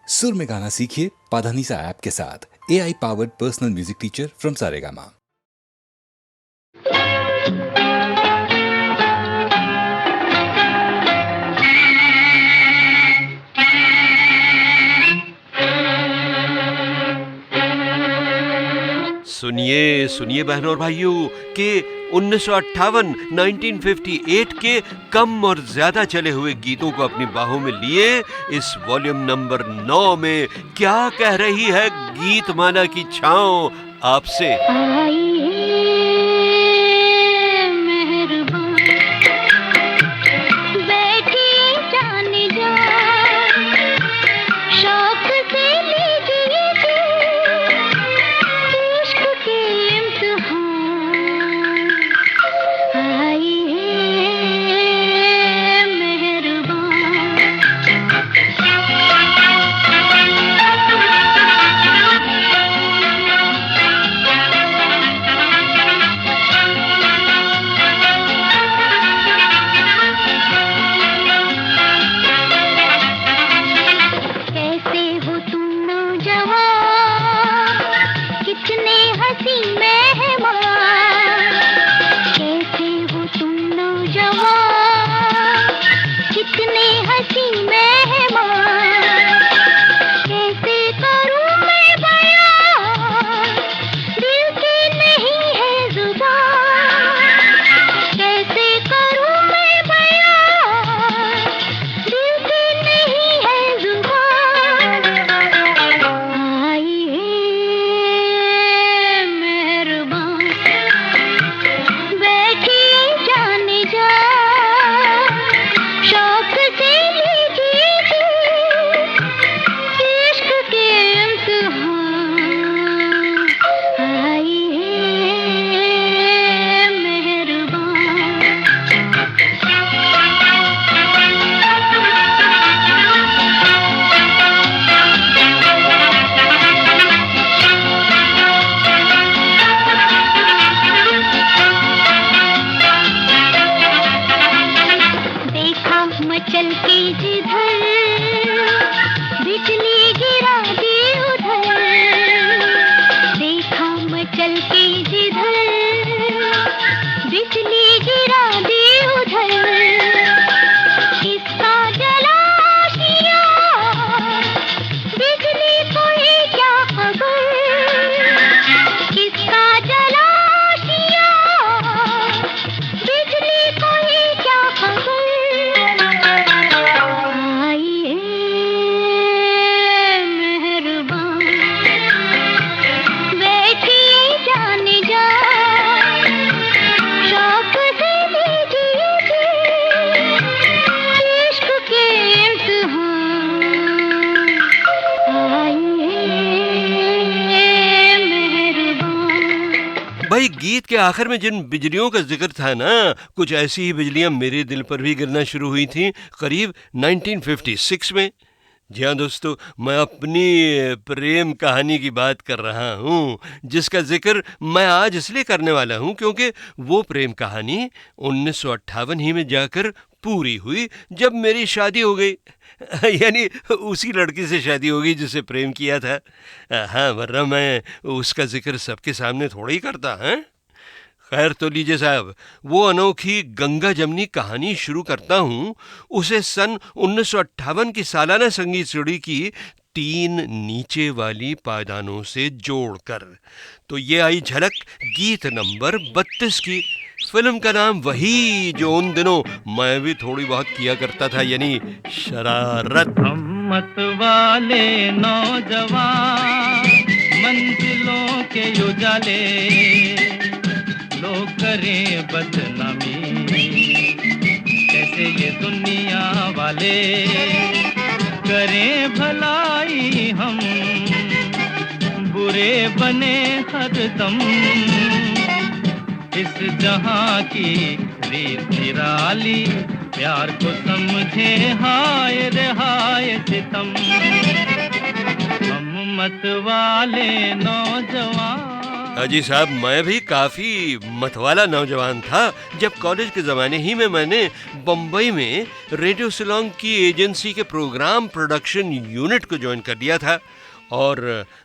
सुर में गाना सीखिए पाधानीसा ऐप के साथ। AI powered personal music teacher from Saregama. सुनिए सुनिए बहनों और भाइयों कि 1958 के कम और ज्यादा चले हुए गीतों को अपनी बाहों में लिए इस वॉल्यूम नंबर 9 में क्या कह रही है गीतमाला की छांव आपसे। भाई गीत के आखिर में जिन बिजलियों का जिक्र था ना, कुछ ऐसी ही बिजलियां मेरे दिल पर भी गिरना शुरू हुई थी करीब 1956 में। जी हाँ दोस्तों, मैं अपनी प्रेम कहानी की बात कर रहा हूँ, जिसका जिक्र मैं आज इसलिए करने वाला हूँ क्योंकि वो प्रेम कहानी 1958 ही में जाकर पूरी हुई जब मेरी शादी हो गई। यानी उसी लड़की से शादी हो गई जिसे प्रेम किया था। हाँ, वरना मैं उसका जिक्र सबके सामने थोड़ा ही करता है। खैर तो लीजिए साहब, वो अनोखी गंगा जमनी कहानी शुरू करता हूँ उसे सन 1958 की सालाना संगीत सीढ़ी की 3 नीचे वाली पायदानों से जोड़कर। तो ये आई झलक गीत नंबर 32 की। फिल्म का नाम वही जो उन दिनों मैं भी थोड़ी बहुत किया करता था, यानी शरारत। हिम्मत वाले नौजवान मंजिलों के उजाले, लोग करें बदनामी कैसे ये दुनिया वाले, करें भलाई हम बुरे बने हरदम, इस जहां की रीत निराली, प्यार को समझे हाय रे हाय सितम। हम मत वाले नौजवान अजी साहब, मैं भी काफी मतवाला नौजवान था जब कॉलेज के ज़माने ही में मैंने बम्बई में रेडियो शिलोंग की एजेंसी के प्रोग्राम प्रोडक्शन यूनिट को ज्वाइन कर लिया था। और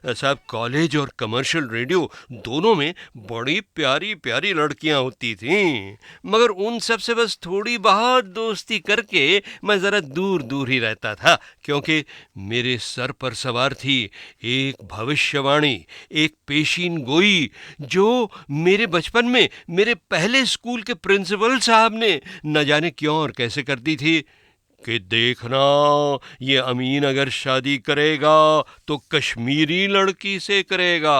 साहब, कॉलेज और कमर्शियल रेडियो दोनों में बड़ी प्यारी प्यारी लड़कियां होती थीं, मगर उन सब से बस थोड़ी बहुत दोस्ती करके मैं ज़रा दूर दूर ही रहता था, क्योंकि मेरे सर पर सवार थी एक भविष्यवाणी, एक पेशीन गोई, जो मेरे बचपन में मेरे पहले स्कूल के प्रिंसिपल साहब ने न जाने क्यों और कैसे कर दी थी कि देखना, ये अमीन अगर शादी करेगा तो कश्मीरी लड़की से करेगा।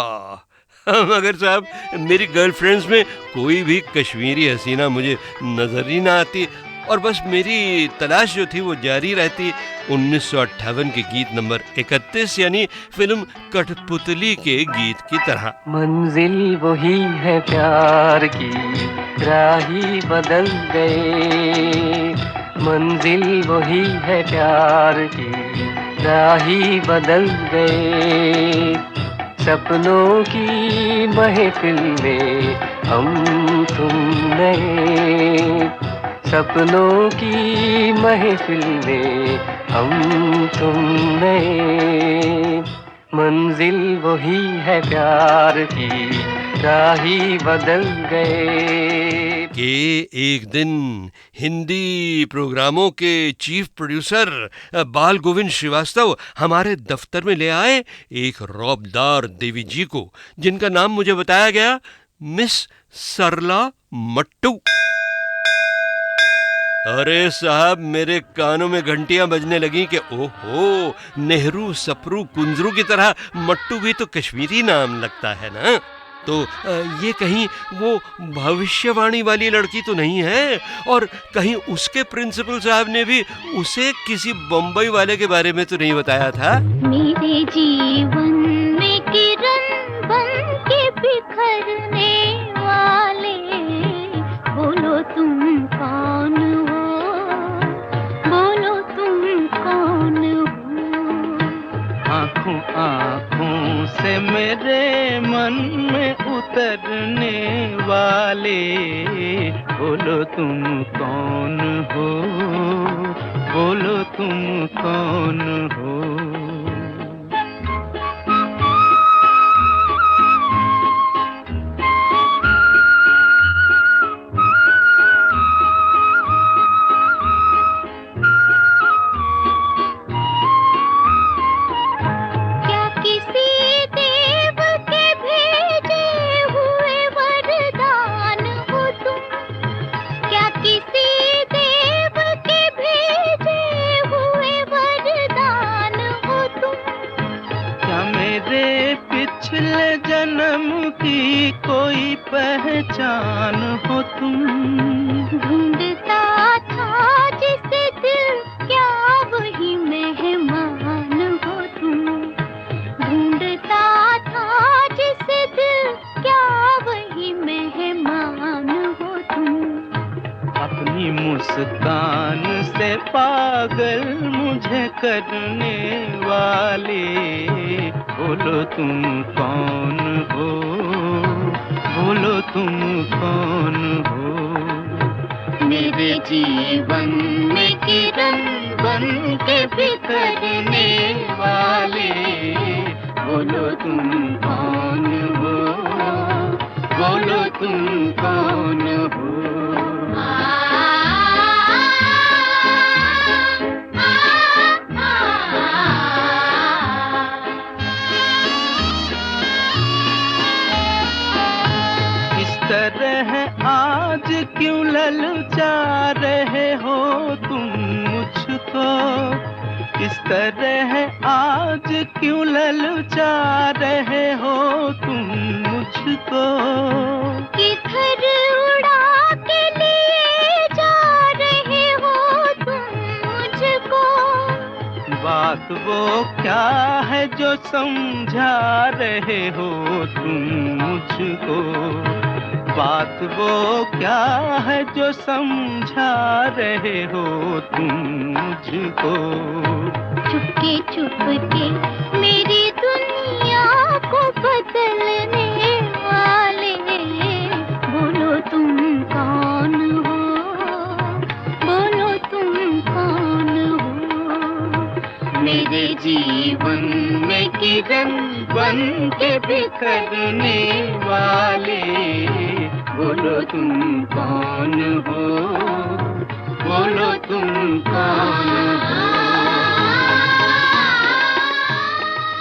मगर साहब, मेरी गर्लफ्रेंड्स में कोई भी कश्मीरी हसीना मुझे नजर ही ना आती, और बस मेरी तलाश जो थी वो जारी रहती 1958 के गीत नंबर 31 यानी फिल्म कठपुतली के गीत की तरह। मंजिल वही है प्यार की, राही बदल गए। मंजिल वही है प्यार की, राही बदल गए। सपनों की महफिल में हम तुम नए, सपनों की महफिल में हम तुम नए। मंजिल वही है प्यार की, राही बदल गए। कि एक दिन हिंदी प्रोग्रामों के चीफ प्रोड्यूसर बाल गोविंद श्रीवास्तव हमारे दफ्तर में ले आए एक रौबदार देवी जी को, जिनका नाम मुझे बताया गया मिस सरला मट्टू। अरे साहब, मेरे कानों में घंटियां बजने लगी कि ओहो, नेहरू सप्रू कुंजरू की तरह मट्टू भी तो कश्मीरी नाम लगता है ना। तो ये कहीं वो भविष्यवाणी वाली लड़की तो नहीं है, और कहीं उसके प्रिंसिपल साहब ने भी उसे किसी बम्बई वाले के बारे में तो नहीं बताया था। मेरे जीवन में किरण बन के बिखरने वाले, बोलो तुम कौन हो, बोलो तुम कौन हो। आँखों आँखों से मेरे मन में उतरने वाले, बोलो तुम कौन हो, बोलो तुम कौन हो। कोई पहचान हो तुम, ढूंढता था जिसे दिल, क्या वही मेहमान हो तुम। ढूंढता था जिसे दिल, क्या वही मेहमान हो तुम। अपनी मुस्कान से पागल मुझे करने वाले, बोलो तुम कौन हो, बोलो तुम कौन हो। मेरे जीवन में किरण बन के बिखरने वाले, बोलो तुम कौन हो, बोलो तुम कौन हो। आज क्यों ललचा रहे हो तुम मुझको, किस तरह आज क्यों ललचा रहे हो तुम मुझको। किधर उड़ा के लिए जा रहे हो तुम मुझको। बात वो क्या है जो समझा रहे हो तुम मुझको। बात वो क्या है जो समझा रहे हो तुम मुझको। चुपके चुपके मेरी दुनिया को बदलने वाले, में किरण बन के बिखरने वाले, बोलो तुम कौन हो, बोलो तुम कौन हो।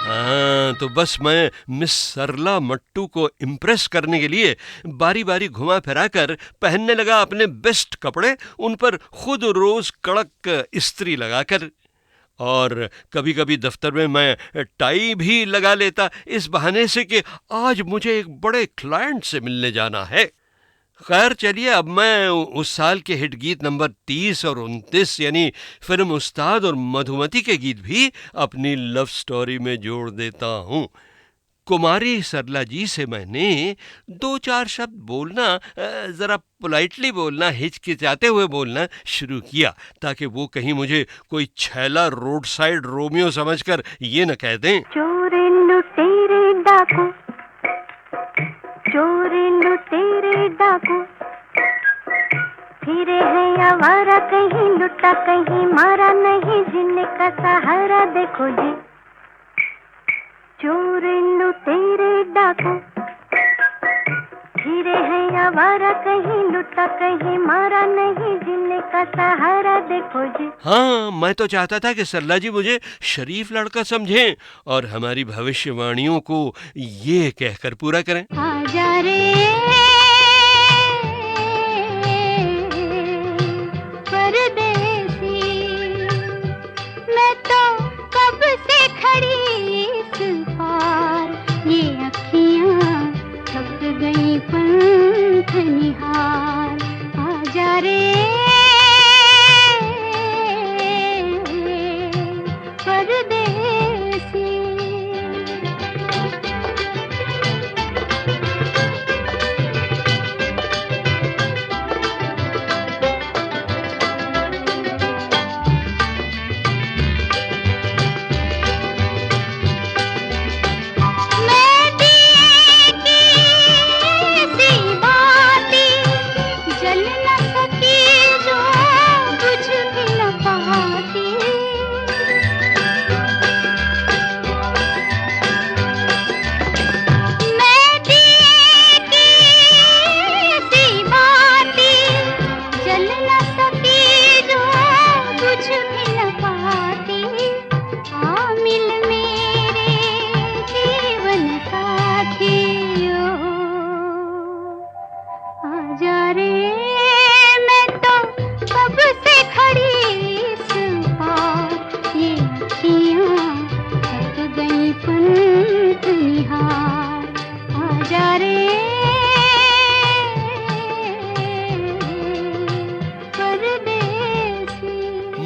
हाँ, तो बस मैं मिस सरला मट्टू को इम्प्रेस करने के लिए बारी बारी घुमा फिरा कर पहनने लगा अपने बेस्ट कपड़े, उन पर खुद रोज कड़क इस्त्री लगाकर। और कभी कभी दफ्तर में मैं टाई भी लगा लेता इस बहाने से कि आज मुझे एक बड़े क्लाइंट से मिलने जाना है। खैर चलिए, अब मैं उस साल के हिट गीत नंबर 30 और 29 यानी फिल्म उस्ताद और मधुमती के गीत भी अपनी लव स्टोरी में जोड़ देता हूँ। कुमारी सरला जी से मैंने 2-4 शब्द बोलना, ज़रा पोलाइटली बोलना, हिचकिचाते हुए बोलना शुरू किया, ताकि वो कहीं मुझे कोई छैला रोड साइड रोमियो समझकर ये न कह दें। चोर लुटेरे डाकू, चोर लुटेरे डाकू, फिरे है आवारा, कहीं लुटा कहीं मारा, नहीं जीने का सहारा देखो जी। चोर लुटेरे डाकू, फिरे है आवारा, कहीं लुटा कहीं मारा, नहीं जीने का सहारा देखो जी। हाँ, मैं तो चाहता था कि सरला जी मुझे शरीफ लड़का समझें और हमारी भविष्यवाणियों को ये कहकर पूरा करें। आजा रे परदेसी, मैं तो कब से खड़ी इस पार, ये अखियाँ थक गई पंख निहार। आजा रे परदेसी।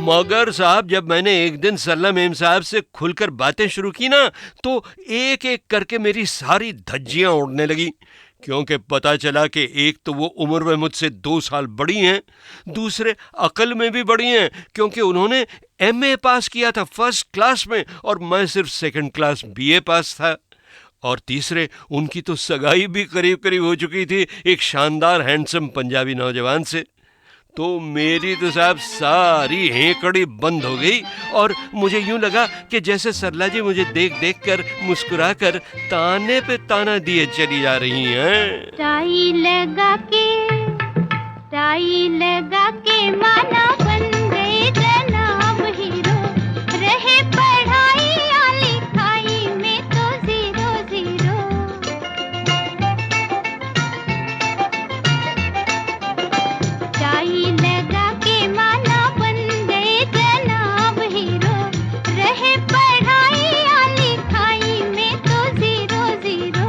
मगर साहब, जब मैंने एक दिन सरला मेम साहब से खुलकर बातें शुरू की ना, तो एक एक करके मेरी सारी धज्जियां उड़ने लगी, क्योंकि पता चला कि एक तो वो उम्र में मुझसे 2 साल बड़ी हैं, दूसरे अकल में भी बड़ी हैं, क्योंकि उन्होंने MA पास किया था फर्स्ट क्लास में और मैं सिर्फ सेकंड क्लास BA पास था, और तीसरे उनकी तो सगाई भी करीब करीब हो चुकी थी एक शानदार हैंडसम पंजाबी नौजवान से। तो मेरी तो साहब सारी हेकड़ी बंद हो गई और मुझे यूं लगा कि जैसे सरला जी मुझे देख देख कर मुस्कुरा कर ताने पे ताना दिए चली जा रही हैं। टाई लगा के माना बन गए जनाब हीरो, रहे पढ़ाई या लिखाई में तो 0-0। टाई लगा के माना बन गए जनाब हीरो, रहे पढ़ाई या लिखाई में तो 0-0।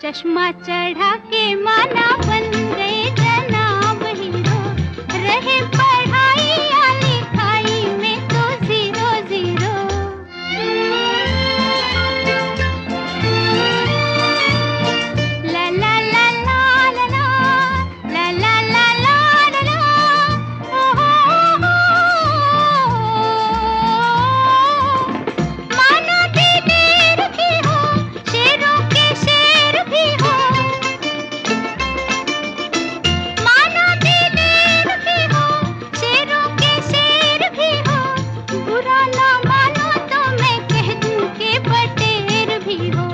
चश्मा चढ़ा के माना बन गए जनाब हीरो, रहे पढ़ाई या लिखाई में तो जीरो जीरो। ला ला ला ला ला ला ला ला ला ला ला, ओ हो मानो दिलेर भी हो, शेरों के शेर भी हो, मानो दिलेर भी हो, शेरों के शेर भी हो, बुरा ना मानो तो मैं कह दूं के बटेर भी हो,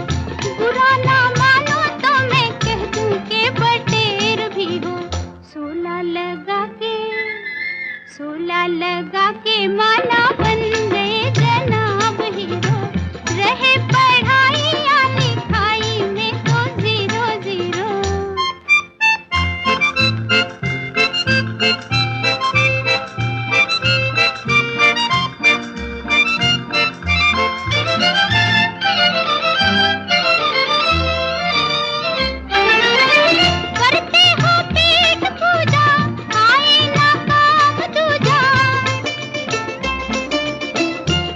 बुरा ना मानो तो मैं कह दूं के बटेर भी हो। सोला लगा के माना बन गए जनाब हीरो, रहे पढ़ाई या लिखाई में तो जीरो जीरो। करते हो पेट पूजा, आए ना काम दूजा,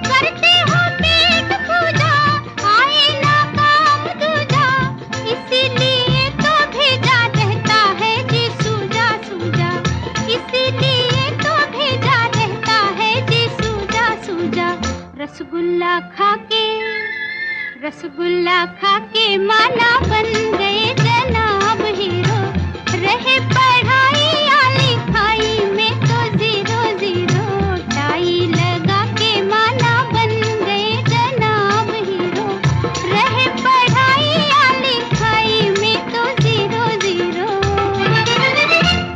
करते हो पेट पूजा, आए ना काम दूजा, इसीलिए तो भेजा रहता है जी सूजा सूजा, इसीलिए तो भेजा रहता है जी सूजा सूजा। रसगुल्ला खा के माना बन गए जनाब हीरो, रहे पढ़ाई या लिखाई में तो जीरो जीरो। टाई लगा के माना बन गए जनाब हीरो, रहे पढ़ाई या लिखाई में तो जीरो जीरो।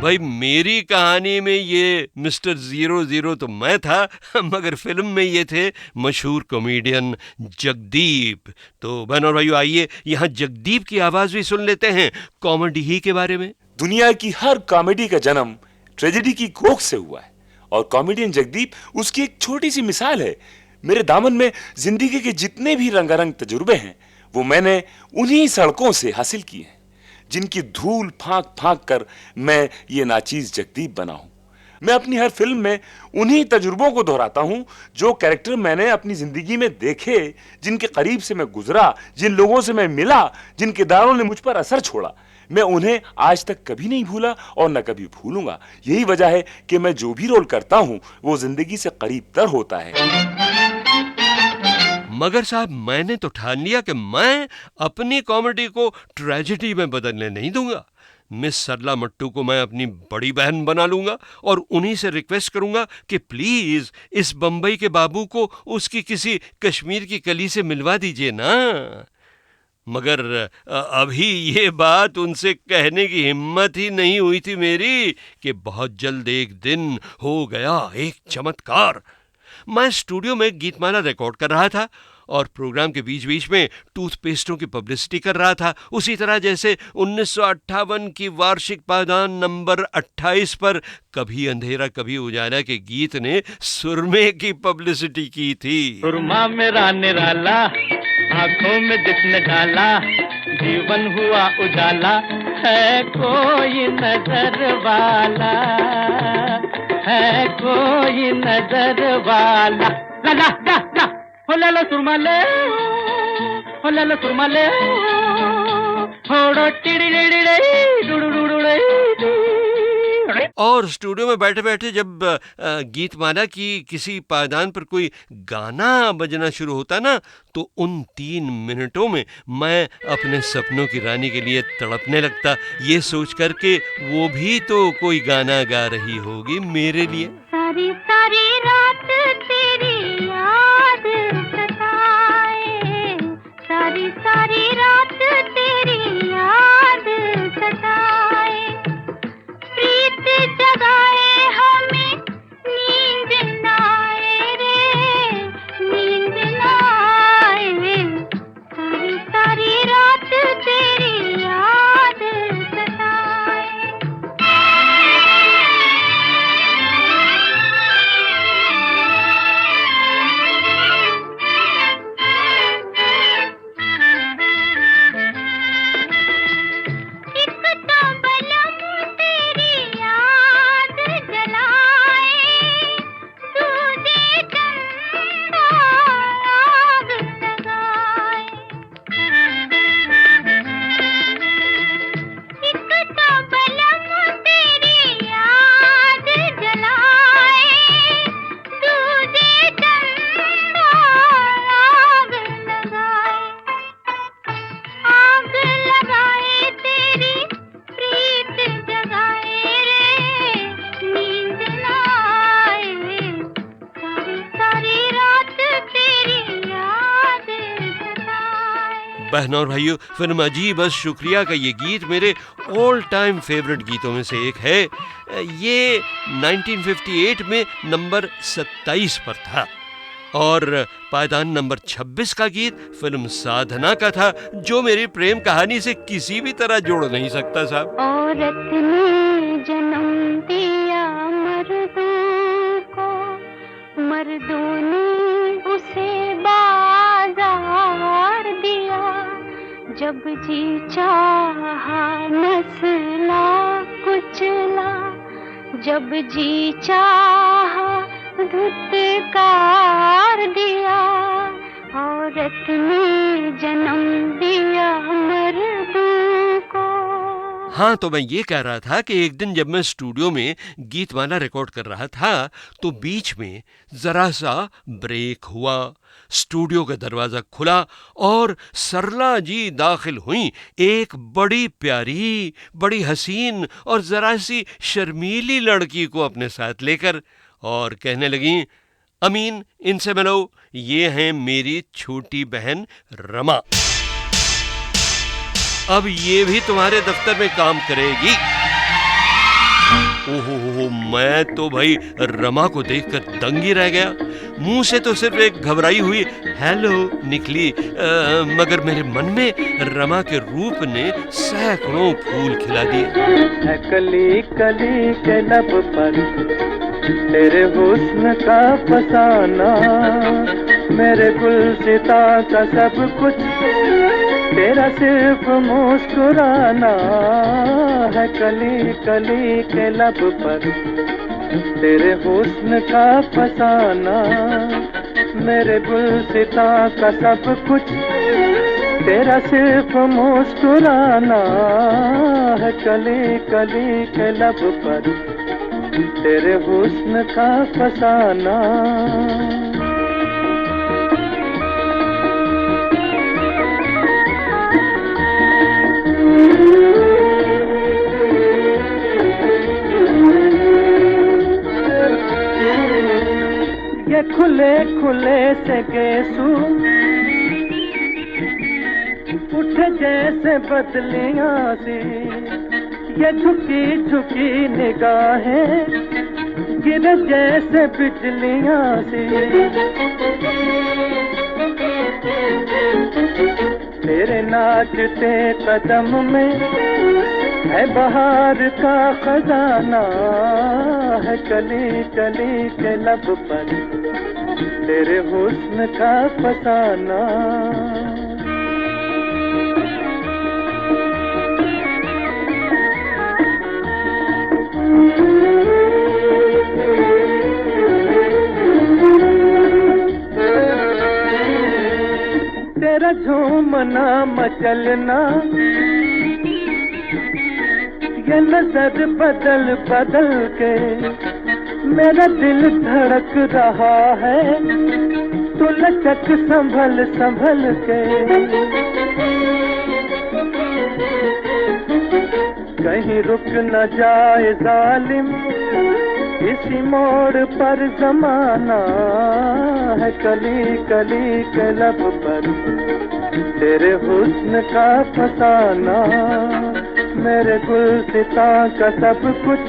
भाई मेरी कहानी में ये मिस्टर 00 तो मैं था, मगर फिल्म में ये थे मशहूर कॉमेडियन जगदीप। तो बहनों और भाइयों, आइए यहाँ जगदीप की आवाज भी सुन लेते हैं कॉमेडी ही के बारे में। दुनिया की हर कॉमेडी का जन्म ट्रेजेडी की कोख से हुआ है और कॉमेडियन जगदीप उसकी एक छोटी सी मिसाल है। मेरे दामन में जिंदगी के जितने भी रंगारंग तजुर्बे हैं वो मैंने उन्हीं सड़कों से हासिल किए हैं जिनकी धूल फांक फांक कर मैं ये नाचीज जगदीप बना हूं। मैं अपनी हर फिल्म में उन्हीं तजुर्बों को दोहराता हूं जो कैरेक्टर मैंने अपनी जिंदगी में देखे, जिनके करीब से मैं गुजरा, जिन लोगों से मैं मिला, जिन किरदारों ने मुझ पर असर छोड़ा। मैं उन्हें आज तक कभी नहीं भूला और न कभी भूलूंगा। यही वजह है कि मैं जो भी रोल करता हूं वो जिंदगी से करीब तर होता है। मगर साहब, मैंने तो ठान लिया कि मैं अपनी कॉमेडी को ट्रेजेडी में बदलने नहीं दूंगा। मिस सरला मट्टू को मैं अपनी बड़ी बहन बना लूंगा और उन्हीं से रिक्वेस्ट करूंगा कि प्लीज इस बंबई के बाबू को उसकी किसी कश्मीर की कली से मिलवा दीजिए ना। मगर अभी ये बात उनसे कहने की हिम्मत ही नहीं हुई थी मेरी कि बहुत जल्द एक दिन हो गया एक चमत्कार। मैं स्टूडियो में गीतमाला रिकॉर्ड कर रहा था और प्रोग्राम के बीच बीच में टूथपेस्टों की पब्लिसिटी कर रहा था, उसी तरह जैसे 1958 की वार्षिक पायदान नंबर 28 पर कभी अंधेरा कभी उजाला के गीत ने सुरमे की पब्लिसिटी की थी। सुरमा मेरा निराला, आंखों में जिसने डाला, जीवन हुआ उजाला, है कोई नजर वाला, है कोई नजर वाला। ला ला ला ला, हो ला ला सुरमा ले, हो ला ला सुरमा ले, होड़ो टिड़ी टिड़ी टिड़ी डुडु डुडु टिड़ी। और स्टूडियो में बैठे बैठे जब गीतमाला की किसी पायदान पर कोई गाना बजना शुरू होता ना, तो उन 3 मिनटों में मैं अपने सपनों की रानी के लिए तड़पने लगता, ये सोच कर के वो भी तो कोई गाना गा रही होगी मेरे लिए। सारी सारी रात तेरी याद सताए, सारी सारी रात तेरी याद सताए, प्रीत जगाए हमें नींद ना आए रे, नींद ना आए, सारी सारी रात तेरी याद सताए। बहनों और भाइयों, फिल्म अजीब बस शुक्रिया का ये गीत मेरे ऑल टाइम फेवरेट गीतों में से एक है। ये 1958 में नंबर 27 पर था और पायदान नंबर 26 का गीत फिल्म साधना का था, जो मेरी प्रेम कहानी से किसी भी तरह जोड़ नहीं सकता साहब। औरत ने जन्म दिया मर्दों को, मर्दों ने उसे बाजार दिया, जब जी चाहा नस्ला कुचला, जब जी चाहा धुतकार दिया, औरत ने जन्म दिया मर्दों को। हाँ, तो मैं ये कह रहा था कि एक दिन जब मैं स्टूडियो में गीतमाला रिकॉर्ड कर रहा था तो बीच में जरा सा ब्रेक हुआ, स्टूडियो का दरवाजा खुला और सरला जी दाखिल हुई, एक बड़ी प्यारी, बड़ी हसीन और जरा सी शर्मीली लड़की को अपने साथ लेकर, और कहने लगी, अमीन इनसे मिलो, ये हैं मेरी छोटी बहन रमा, अब ये भी तुम्हारे दफ्तर में काम करेगी। ओहो, मैं तो भाई रमा को देखकर दंग ही रह गया। मुंह से तो सिर्फ एक घबराई हुई हेलो निकली, मगर मेरे मन में रमा के रूप ने सैकड़ों फूल खिला दिए। कली कली के लब पर तेरे हुस्न का फसाना, मेरे गुलसिता का सब कुछ तेरा सिर्फ मुस्कुराना है। कली कली के लब पर तेरे हुस्न का फसाना, मेरे गुलसिता का सब कुछ तेरा सिर्फ मुस्कुराना है। कली कली के लब पर तेरे हुस्न का फसाना। ये खुले खुले से गेसू उठे जैसे बदलियां सी, ये झुकी झुकी निगाहें गिरे जैसे बिजलियां सी। तेरे नाचते कदम में है बहार का खजाना है। कली कली के लब पर तेरे हुस्न का फसाना। तेरा झूमना मचलना, ये नजर बदल बदल के मेरा दिल धड़क रहा है। तू लचक संभल संभल के, कहीं रुक न जाए जालिम इसी मोड़ पर जमाना है। कली कली के लब पर तेरे हुस्न का फसाना, मेरे गुलसिता का सब कुछ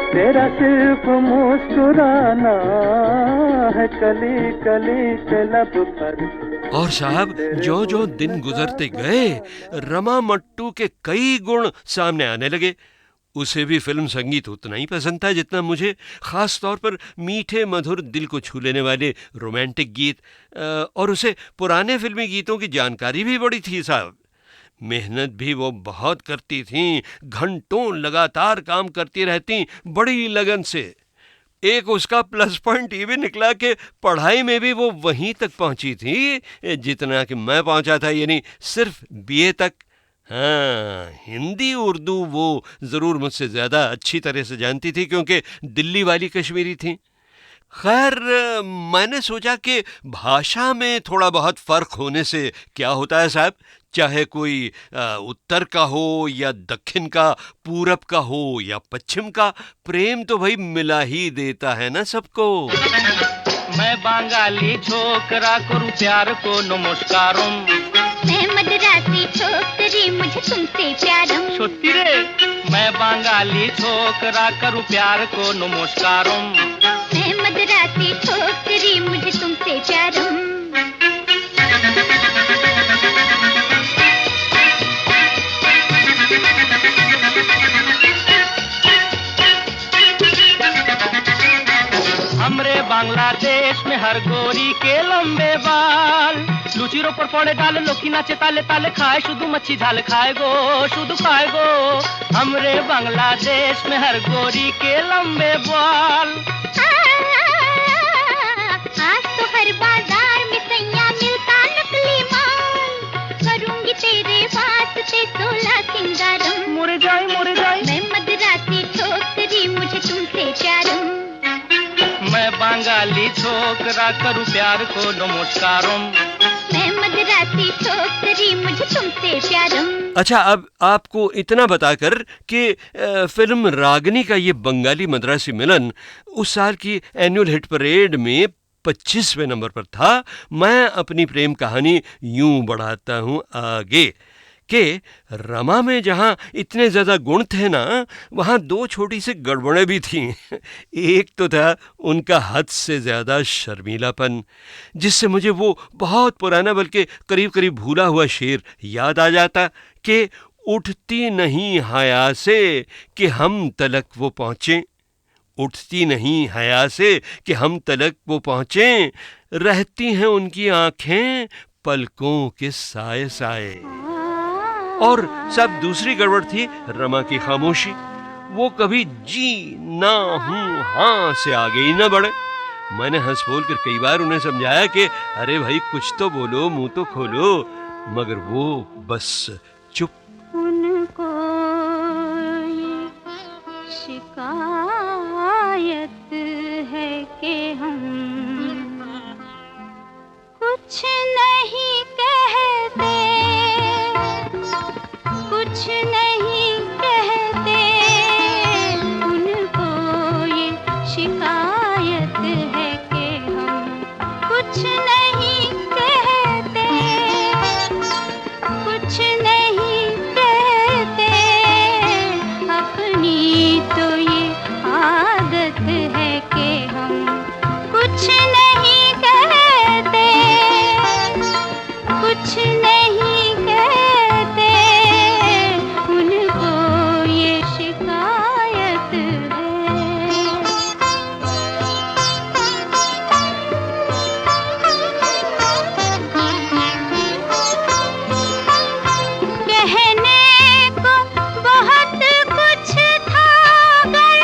तेरा सिर्फ मुस्कुराना है। कली कली के लब पर। और साहब, जो जो दिन गुजरते गए रमा मट्टू के कई गुण सामने आने लगे। उसे भी फिल्म संगीत उतना ही पसंद था जितना मुझे, खास तौर पर मीठे मधुर दिल को छू लेने वाले रोमांटिक गीत, और उसे पुराने फिल्मी गीतों की जानकारी भी बड़ी थी साहब। मेहनत भी वो बहुत करती थीं, घंटों लगातार काम करती रहती बड़ी लगन से। एक उसका प्लस पॉइंट ये भी निकला कि पढ़ाई में भी वो वहीं तक पहुंची थी जितना कि मैं पहुंचा था, यानी सिर्फ बीए तक। हाँ, हिंदी उर्दू वो ज़रूर मुझसे ज़्यादा अच्छी तरह से जानती थी क्योंकि दिल्ली वाली कश्मीरी थी। खैर, मैंने सोचा कि भाषा में थोड़ा बहुत फ़र्क होने से क्या होता है साहब, चाहे कोई उत्तर का हो या दक्षिण का, पूरब का हो या पश्चिम का, प्रेम तो भाई मिला ही देता है ना सबको। मैं बंगाली छोकरा करूं प्यार को नमस्कारों, मैं मदरासी छोकरी मुझे तुमसे प्यारम छोटी रे मैं बंगाली छोकरा करूं प्यार को नमस्कारम मैं मदरासी छोकरी मुझे तुमसे प्यारम हमरे बांग्लादेश में हर गोरी के लंबे बाल लुचिरों पर पड़े डाल लोकी नाचे ताले ताले खाए शुद्ध मच्छी झाल खाए गो शुद्ध खाए गो हमरे बांग्लादेश में हर गोरी के लंबे बाल आज तो हर बाजार में सैया मिलता नकली माल करूंगी तेरे वास्ते 16 सिंगारम मुर जाए मैं मदरासी छोकरी मुझे तुमसे प्यारम मैं बंगाली छोकरा करूं प्यार को नमस्कारम मैं मदरासी छोकरी मुझे तुमसे प्यारम अच्छा, अब आपको इतना बताकर कि फिल्म रागनी का ये बंगाली मद्रासी मिलन उस साल की एनुअल हिट परेड में 25वें नंबर पर था। मैं अपनी प्रेम कहानी यूं बढ़ाता हूं आगे कि रमा में जहाँ इतने ज़्यादा गुण थे ना, वहाँ 2 छोटी सी गड़बड़ें भी थीं। एक तो था उनका हद से ज़्यादा शर्मीलापन, जिससे मुझे वो बहुत पुराना बल्कि करीब करीब भूला हुआ शेर याद आ जाता कि उठती नहीं हया से कि हम तलक वो पहुँचें, उठती नहीं हया से कि हम तलक वो पहुँचें, रहती हैं उनकी आँखें पलकों के साए साए। और सब दूसरी गड़बड़ थी रमा की खामोशी। वो कभी जी ना हूं हाँ से आगे ही ना बढ़े। मैंने हंस बोल कर कई बार उन्हें समझाया कि अरे भाई कुछ तो बोलो, मुंह तो खोलो, मगर वो बस चुप। उनको ये शिकायत है कि हम कुछ नहीं कहते, कुछ नहीं कहते। उनको ये शिकायत है कि हम कुछ नहीं कहते, कुछ नहीं कहते। अपनी तो ये आदत है कि हम कुछ नहीं कहते, कुछ नहीं कहते। उनको ये शिकायत कहने को बहुत कुछ था, अगर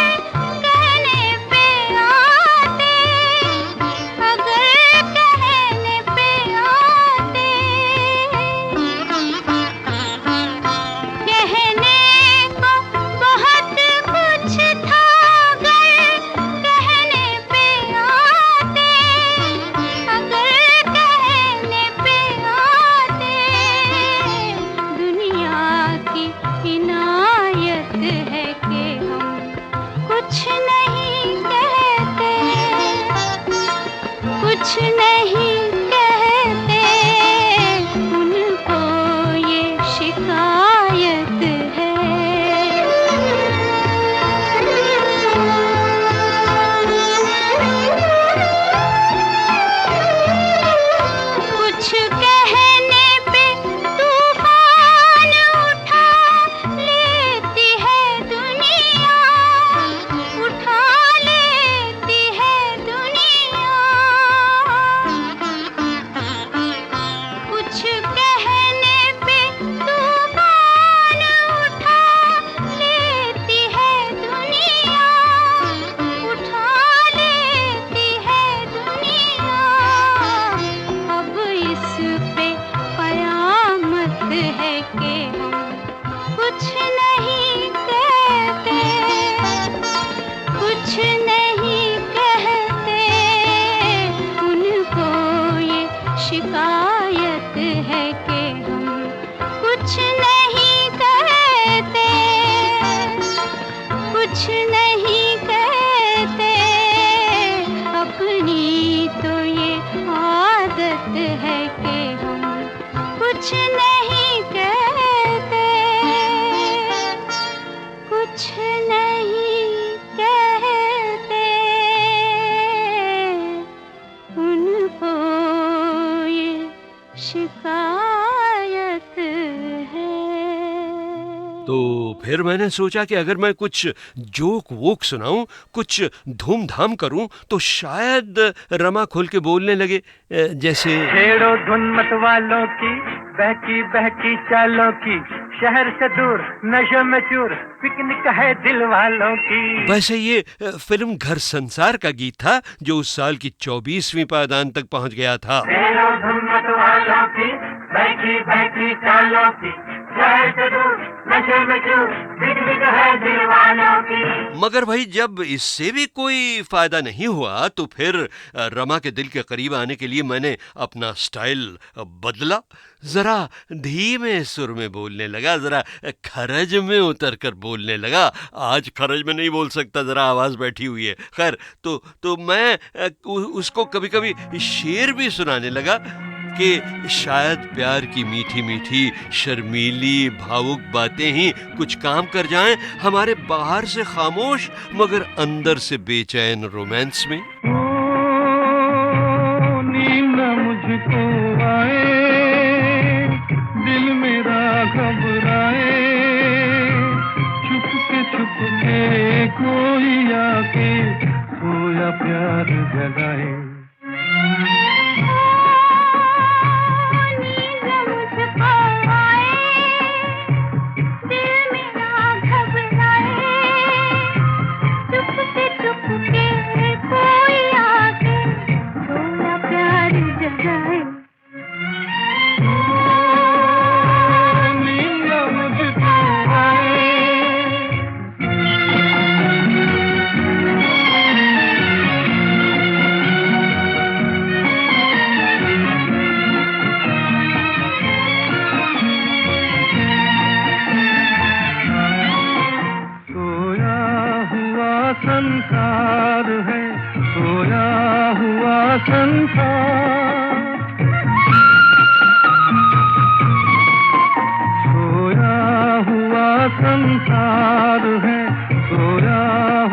कहने पे आते, अगर कहने पे आते। कहने को बहुत कुछ था, अगर कहने पे आते, अगर कहने पे आते। दुनिया की इनायत है कि हम कुछ नहीं कहते, कुछ नहीं कहते। उनको ये शिकायत है। कुछ कहने पे तूफान उठा, फिर मैंने सोचा कि अगर मैं कुछ जोक वोक सुनाऊं, कुछ धूमधाम करूं, तो शायद रमा खोल के बोलने लगे, जैसे छेड़ो धुन मत वालों की, बहकी बहकी चालों की, शहर से दूर नशे में चूर, पिकनिक है दिल वालों की। वैसे ये फिल्म घर संसार का गीत था जो उस साल की 24वीं पायदान तक पहुंच गया था। छेड़ो धुन मत वालों की, बहकी बहकी चालों की, शहर से दूर नशे में चूर, पिकनिक है दिल वालों की। मगर भाई जब इससे भी कोई फायदा नहीं हुआ तो फिर रमा के दिल के करीब आने के लिए मैंने अपना स्टाइल बदला, जरा धीमे सुर में बोलने लगा, जरा खरज में उतर कर बोलने लगा। आज खरज में नहीं बोल सकता, जरा आवाज बैठी हुई है। खैर तो मैं उसको कभी कभी शेर भी सुनाने लगा कि शायद प्यार की मीठी मीठी शर्मीली भावुक बातें ही कुछ काम कर जाएं हमारे बाहर से खामोश मगर अंदर से बेचैन रोमांस में। नींद मुझको आए, दिल मेरा घबराए, छुपके कोई आके सोया प्यार जगाए। संसार है, सोया हुआ संसार, सोया हुआ संसार है, सोया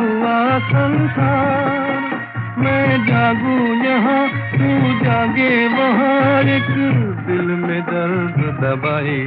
हुआ संसार। मैं जागू यहाँ, तू जागे वहाँ, एक दिल में दर्द दबाए।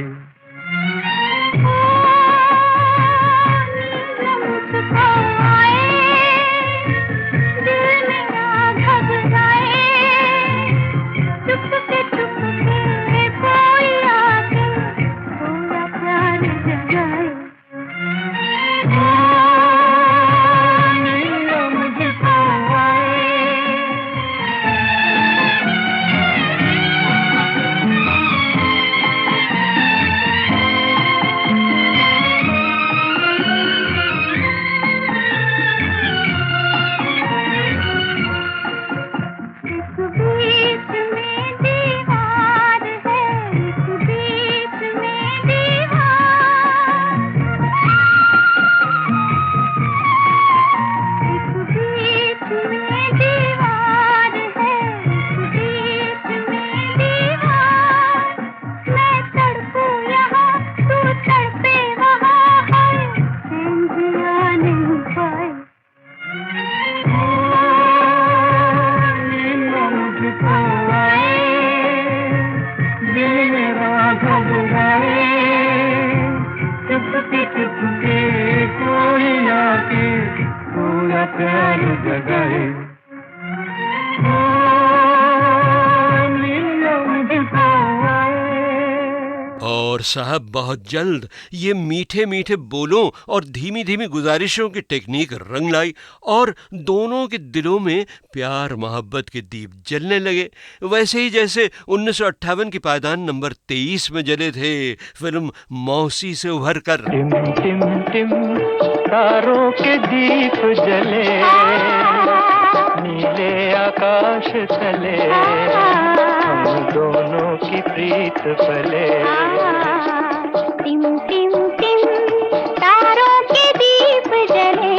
और साहब बहुत जल्द ये मीठे मीठे बोलों और धीमी धीमी गुजारिशों की टेक्निक रंग लाई और दोनों के दिलों में प्यार मोहब्बत के दीप जलने लगे, वैसे ही जैसे 1958 की पायदान नंबर 23 में जले थे फिल्म मौसी से उभर कर। टिम टिम टिम तारों के दीप जले, नीले आकाश तले, हम दोनों की प्रीत पले। टिम टिम टिम तारों के दीप जले,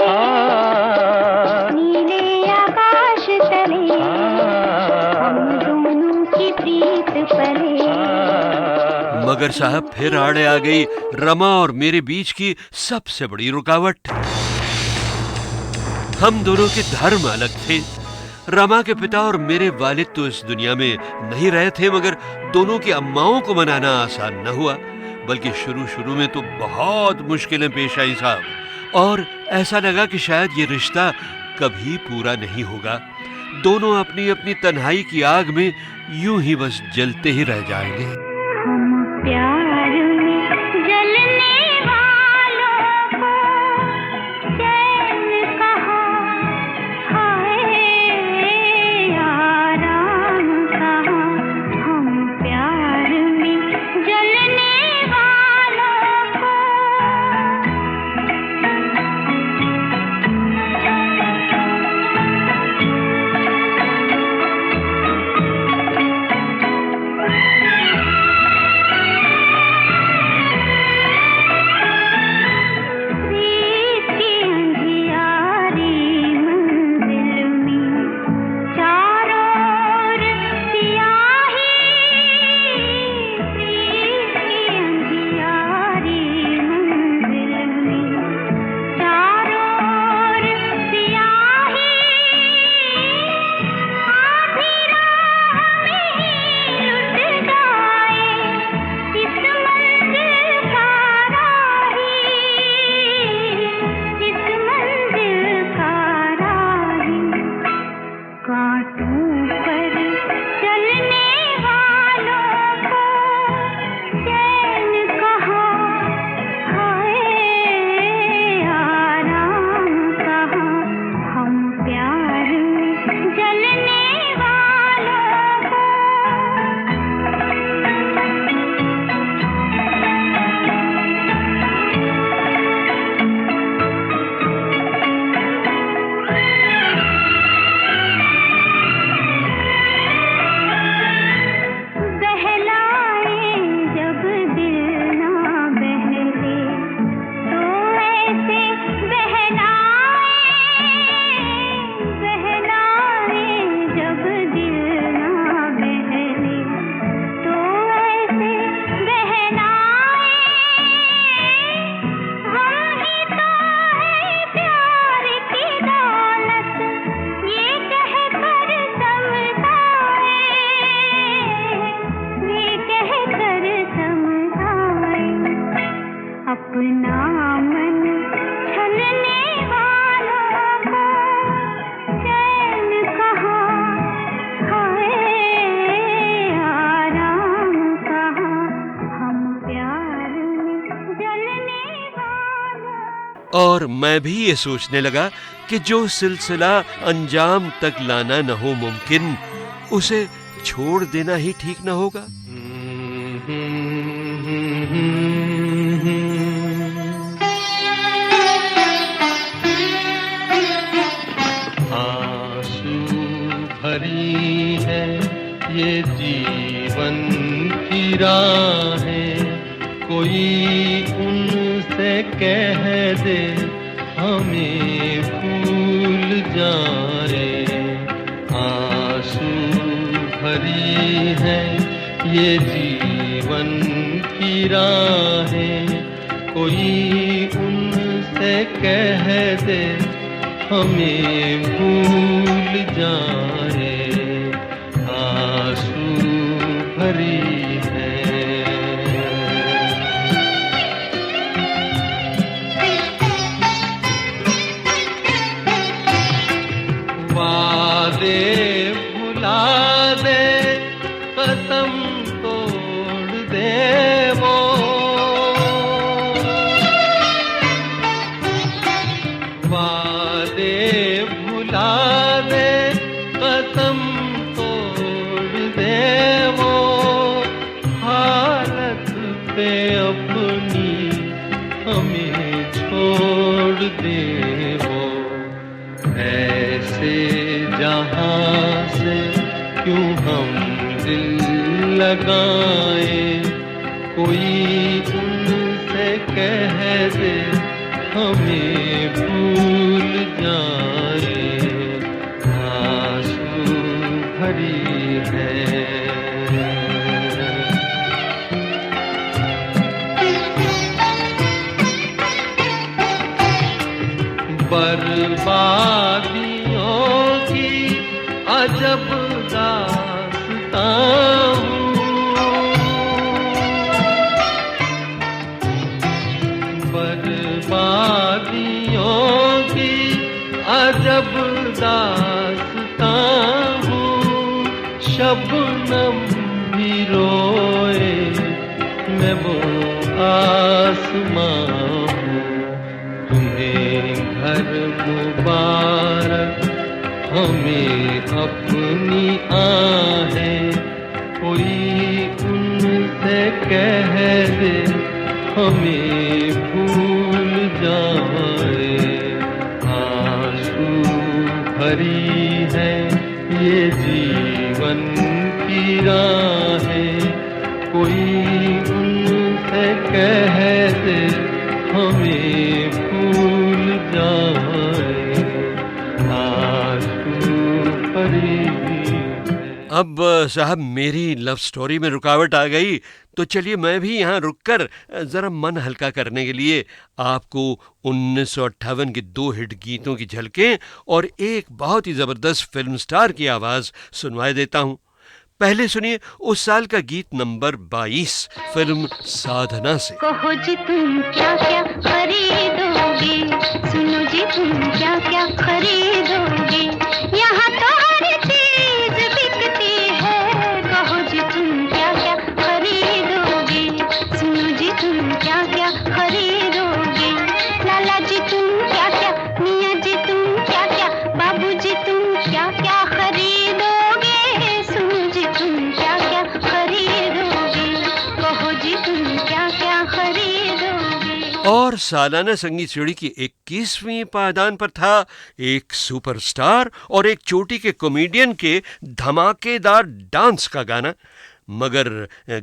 नीले आकाश तले, हम दोनों की प्रीत पले। मगर साहब फिर आड़े आ गई रमा और मेरे बीच की सबसे बड़ी रुकावट। हम दोनों के धर्म अलग थे। रमा के पिता और मेरे वालिद तो इस दुनिया में नहीं रहे थे, मगर दोनों की अम्माओं को मनाना आसान न हुआ। बल्कि शुरू में तो बहुत मुश्किलें पेश आई साहब, और ऐसा लगा कि शायद ये रिश्ता कभी पूरा नहीं होगा। दोनों अपनी अपनी तन्हाई की आग में यूं ही बस जलते ही रह जाएंगे। हम प्यार में जलने वालों को चैन कहाँ, हाय आराम कहाँ। हम प्यार में जलने वालों को और मैं भी ये सोचने लगा कि जो सिलसिला अंजाम तक लाना न हो मुमकिन, उसे छोड़ देना ही ठीक न होगा। आंसू भरी है ये जीवन की राहें, कोई उनसे कह दे हमें भूल जाए। आंसू भरी है ये जीवन की राहें, कोई उनसे कह दे हमें भूल जाए। आंसू भरी है। वादे भुला दे, कसम तोड़ दे वो, वादे भुला दे, कसम तोड़ दे वो, हालत पे अपनी हमें छोड़ दे वो। ऐसे जहां से क्यों हम दिल लगाए, कोई उनसे कह दे हमें भूल जाए। आंसू भरी है। बर्बादियों की अजब दास्तां हूँ, वादियों की अजब दास्तां हूँ, शबनम भी रोए मैं वो आसमां हूँ। तुम्हें घर मुबारक, हमें अपनी आहें, कोई उनसे कह दे हमें भूल जाए। आंसू भरी है ये जीवन की राहें, कोई उनसे कह दे हमें भूल जाए। आंसू भरी अब साहब मेरी लव स्टोरी में रुकावट आ गई, तो चलिए मैं भी यहाँ रुककर ज़रा मन हल्का करने के लिए आपको 1958 के 2 हिट गीतों की झलकें और एक बहुत ही ज़बरदस्त फिल्म स्टार की आवाज़ सुनवाए देता हूँ। पहले सुनिए उस साल का गीत नंबर 22 फिल्म साधना से। कहो जी तुम क्या क्या खरीदोगे, सुनो जी तुम क्या क्या खरीदोगे, यहाँ तो हर चीज बिकती है। कहो जी तुम क्या क्या खरीदोगे, सुनो जी तुम क्या क्या खरीदोगे, लाला जी तुम क्या क्या, मियाँ जी तुम क्या क्या, बाबू जी तुम क्या क्या खरीदोगे, सुनो जी तुम क्या क्या खरीदोगे, कहो जी तुम क्या क्या खरीदोगे। और सालाना संगीत सीढ़ी की 21वीं पायदान पर था एक सुपरस्टार और एक चोटी के कॉमेडियन के धमाकेदार डांस का गाना। मगर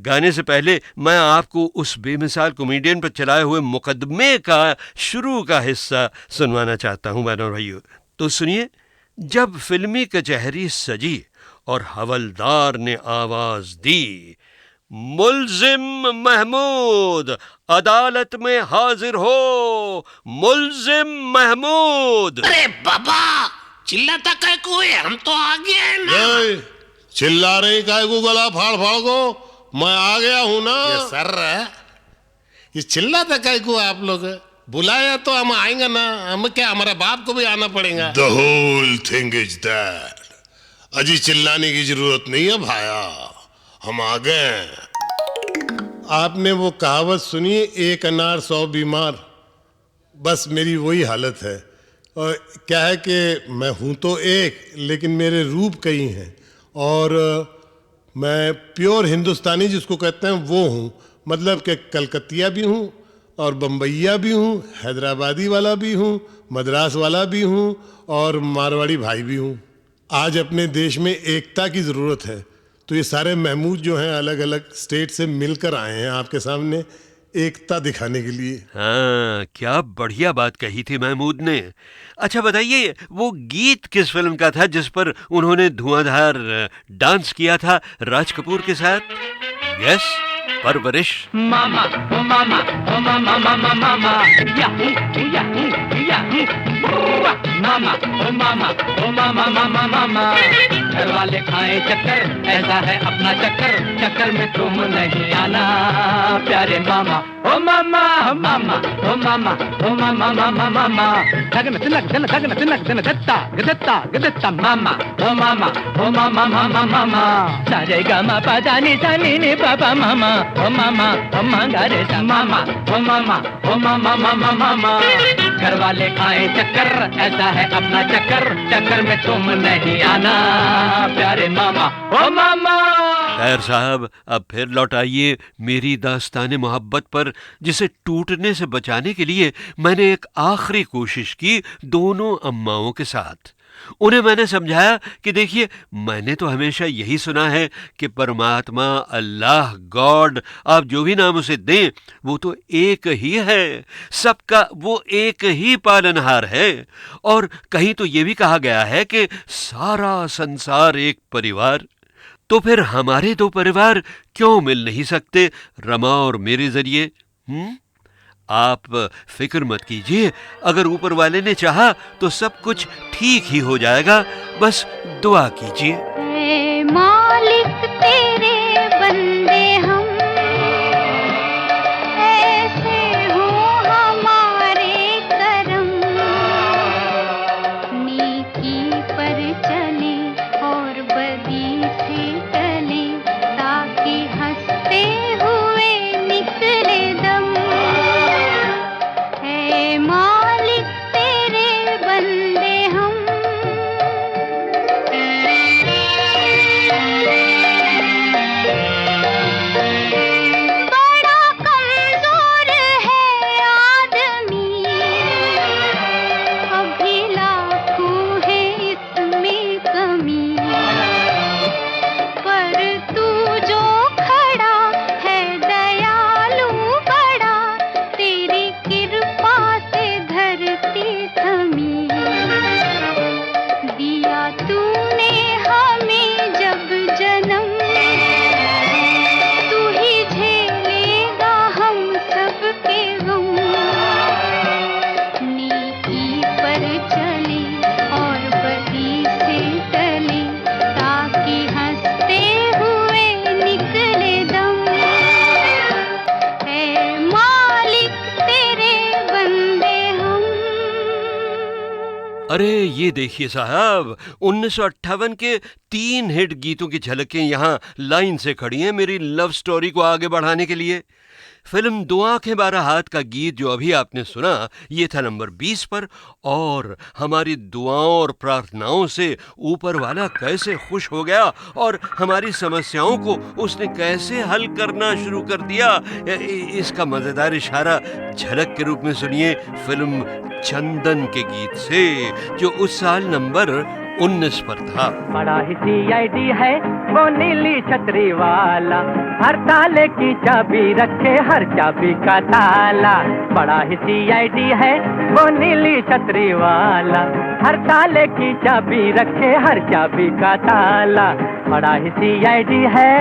गाने से पहले मैं आपको उस बेमिसाल कॉमेडियन पर चलाए हुए मुकदमे का शुरू का हिस्सा सुनवाना चाहता हूं बहनों और भाइयों। तो सुनिए, जब फिल्मी कचहरी सजी और हवलदार ने आवाज दी, मुल्जिम महमूद अदालत में हाजिर हो, मुल्जिम महमूद। अरे बाबा, चिल्लाता काय को है, हम तो आ गए हैं ना। चिल्ला रही काय को, गला फाड़ फाड़ को, मैं आ गया हूं ना। ये सर ये चिल्लाता काय को आप लोग, बुलाया तो हम आएंगे ना, हम क्या हमारे बाप को भी आना पड़ेगा। The whole thing is that अजी चिल्लाने की जरूरत नहीं है भाया, हम आ गए। आपने वो कहावत सुनी, एक अनार 100 बीमार, बस मेरी वही हालत है। और क्या है कि मैं हूं तो एक, लेकिन मेरे रूप कई हैं, और मैं प्योर हिंदुस्तानी जिसको कहते हैं वो हूं। मतलब कि कलकतिया भी हूं और बम्बईया भी हूं, हैदराबादी वाला भी हूं, मद्रास वाला भी हूं और मारवाड़ी भाई भी हूं। आज अपने देश में एकता की ज़रूरत है, तो ये सारे महमूद जो हैं अलग अलग स्टेट से मिलकर आए हैं आपके सामने एकता दिखाने के लिए। हाँ, क्या बढ़िया बात कही थी महमूद ने। अच्छा बताइए, वो गीत किस फिल्म का था जिस पर उन्होंने धुआंधार डांस किया था राज कपूर के साथ? यस, परवरिश। मामा ओ मामा ओ मामा मामा मामा याहू याहू याहू, मामा ओ मामा ओ मामा मामा मामा, घर वाले खाए चक्कर, ऐसा है अपना चक्कर, चक्कर में तुम नहीं आना प्यारे मामा। ओ मामा ओ मामा ओ मामा ओ मामा मामा मामा, धगन तिलक धन धगन तिलक धन धत्ता गदत्ता गदत्ता, मामा ओ मामा ओ मामा मामा मामा, सारे गामा पाजानी जानी ने बाबा मामा, ओ मामा ओ मांगा रे मामा, ओ मामा ओ मामा मामा मामा, घर वाले खाए चक्कर, ऐसा है अपना चक्कर, चक्कर में तुम नहीं आना प्यारे मामा ओ मामा। खैर साहब, अब फिर लौट आइए मेरी दास्ताने मोहब्बत पर, जिसे टूटने से बचाने के लिए मैंने एक आखिरी कोशिश की दोनों अम्माओं के साथ। उन्हें मैंने समझाया कि देखिए, मैंने तो हमेशा यही सुना है कि परमात्मा, अल्लाह, गॉड, आप जो भी नाम उसे दें, वो तो एक ही है, सबका वो एक ही पालनहार है। और कहीं तो ये भी कहा गया है कि सारा संसार एक परिवार। तो फिर हमारे 2 परिवार क्यों मिल नहीं सकते रमा और मेरे जरिए? आप फिक्र मत कीजिए, अगर ऊपर वाले ने चाहा तो सब कुछ ठीक ही हो जाएगा, बस दुआ कीजिए। ऐ मालिक तेरे बंदे हम, ऐसे हो हमारे अरे ये देखिए साहब, 1958 के 3 हिट गीतों की झलकें यहाँ लाइन से खड़ी हैं मेरी लव स्टोरी को आगे बढ़ाने के लिए। फिल्म दो आंखें 12 हाथ का गीत जो अभी आपने सुना, ये था नंबर 20 पर, और हमारी दुआओं और प्रार्थनाओं से ऊपर वाला कैसे खुश हो गया और हमारी समस्याओं को उसने कैसे हल करना शुरू कर दिया, इसका मजेदार इशारा झलक के रूप में सुनिए फिल्म चंदन के गीत से, जो उस साल नंबर 19 पर था। बड़ा ही CID है वो नीली छतरी वाला, हर ताले की चाबी रखे हर चाबी का ताला। बड़ा ही CID है वो नीली छतरी वाला, हर ताले की चाबी रखे हर चाबी का ताला। बड़ा ही CID है।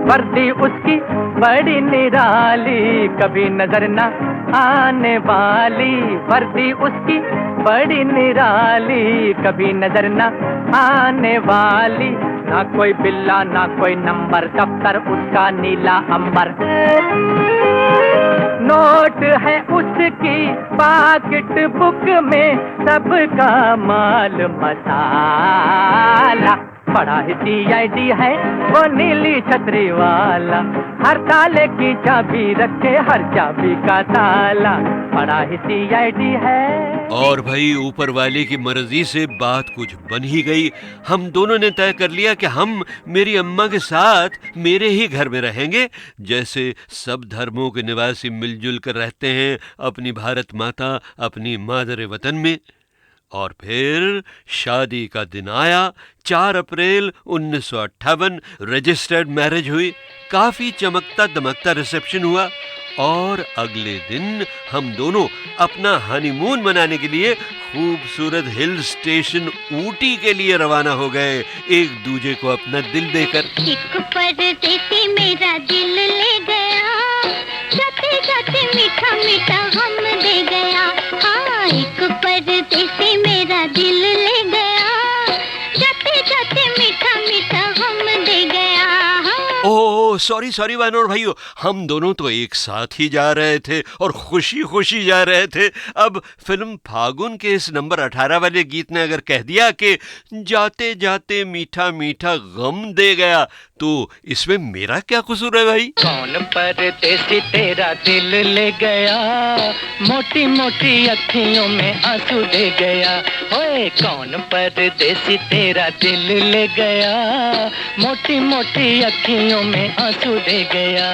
वर्दी उसकी बड़ी निराली, कभी नजर न आने वाली। वर्दी उसकी बड़ी निराली, कभी नजर न आने वाली। ना कोई बिल्ला ना कोई नंबर, दफ्तर उसका नीला अंबर। नोट है उसकी पॉकेट बुक में, सबका माल मसाला। बड़ा ही CID है वो नीली छतरी वाला, हर ताले की चाबी रखे हर चाबी का ताला। बड़ा ही CID है। और भाई ऊपर वाले की मर्जी से बात कुछ बन ही गई। हम दोनों ने तय कर लिया कि हम मेरी अम्मा के साथ मेरे ही घर में रहेंगे, जैसे सब धर्मों के निवासी मिलजुल कर रहते हैं अपनी भारत माता, अपनी मादर वतन में। और फिर शादी का दिन आया, 4 अप्रैल 1958 रजिस्टर्ड मैरिज हुई। काफी चमकता दमकता रिसेप्शन हुआ और अगले दिन हम दोनों अपना हनीमून मनाने के लिए खूबसूरत हिल स्टेशन ऊटी के लिए रवाना हो गए, एक दूजे को अपना दिल देकर। एक परदेसी मेरा दिल ले गया, जाते जाते मीठा मीठा गम दे गया। हाँ, एक परदेसी मेरा दिल ले गया, जाते जाते मीठा मीठा गम दे गया। ओह सॉरी वानर भाइयों, हम दोनों तो एक साथ ही जा रहे थे और खुशी खुशी जा रहे थे। अब फिल्म फागुन के इस नंबर 18 वाले गीत ने अगर कह दिया कि जाते जाते मीठा मीठा गम दे गया, तो इसमें मेरा क्या कसूर है भाई? कौन परदेसी तेरा दिल ले गया, मोटी मोटी अखियों में आंसू दे गया। ओए कौन परदेसी तेरा दिल ले गया, मोटी मोटी अखियों में आंसू दे गया।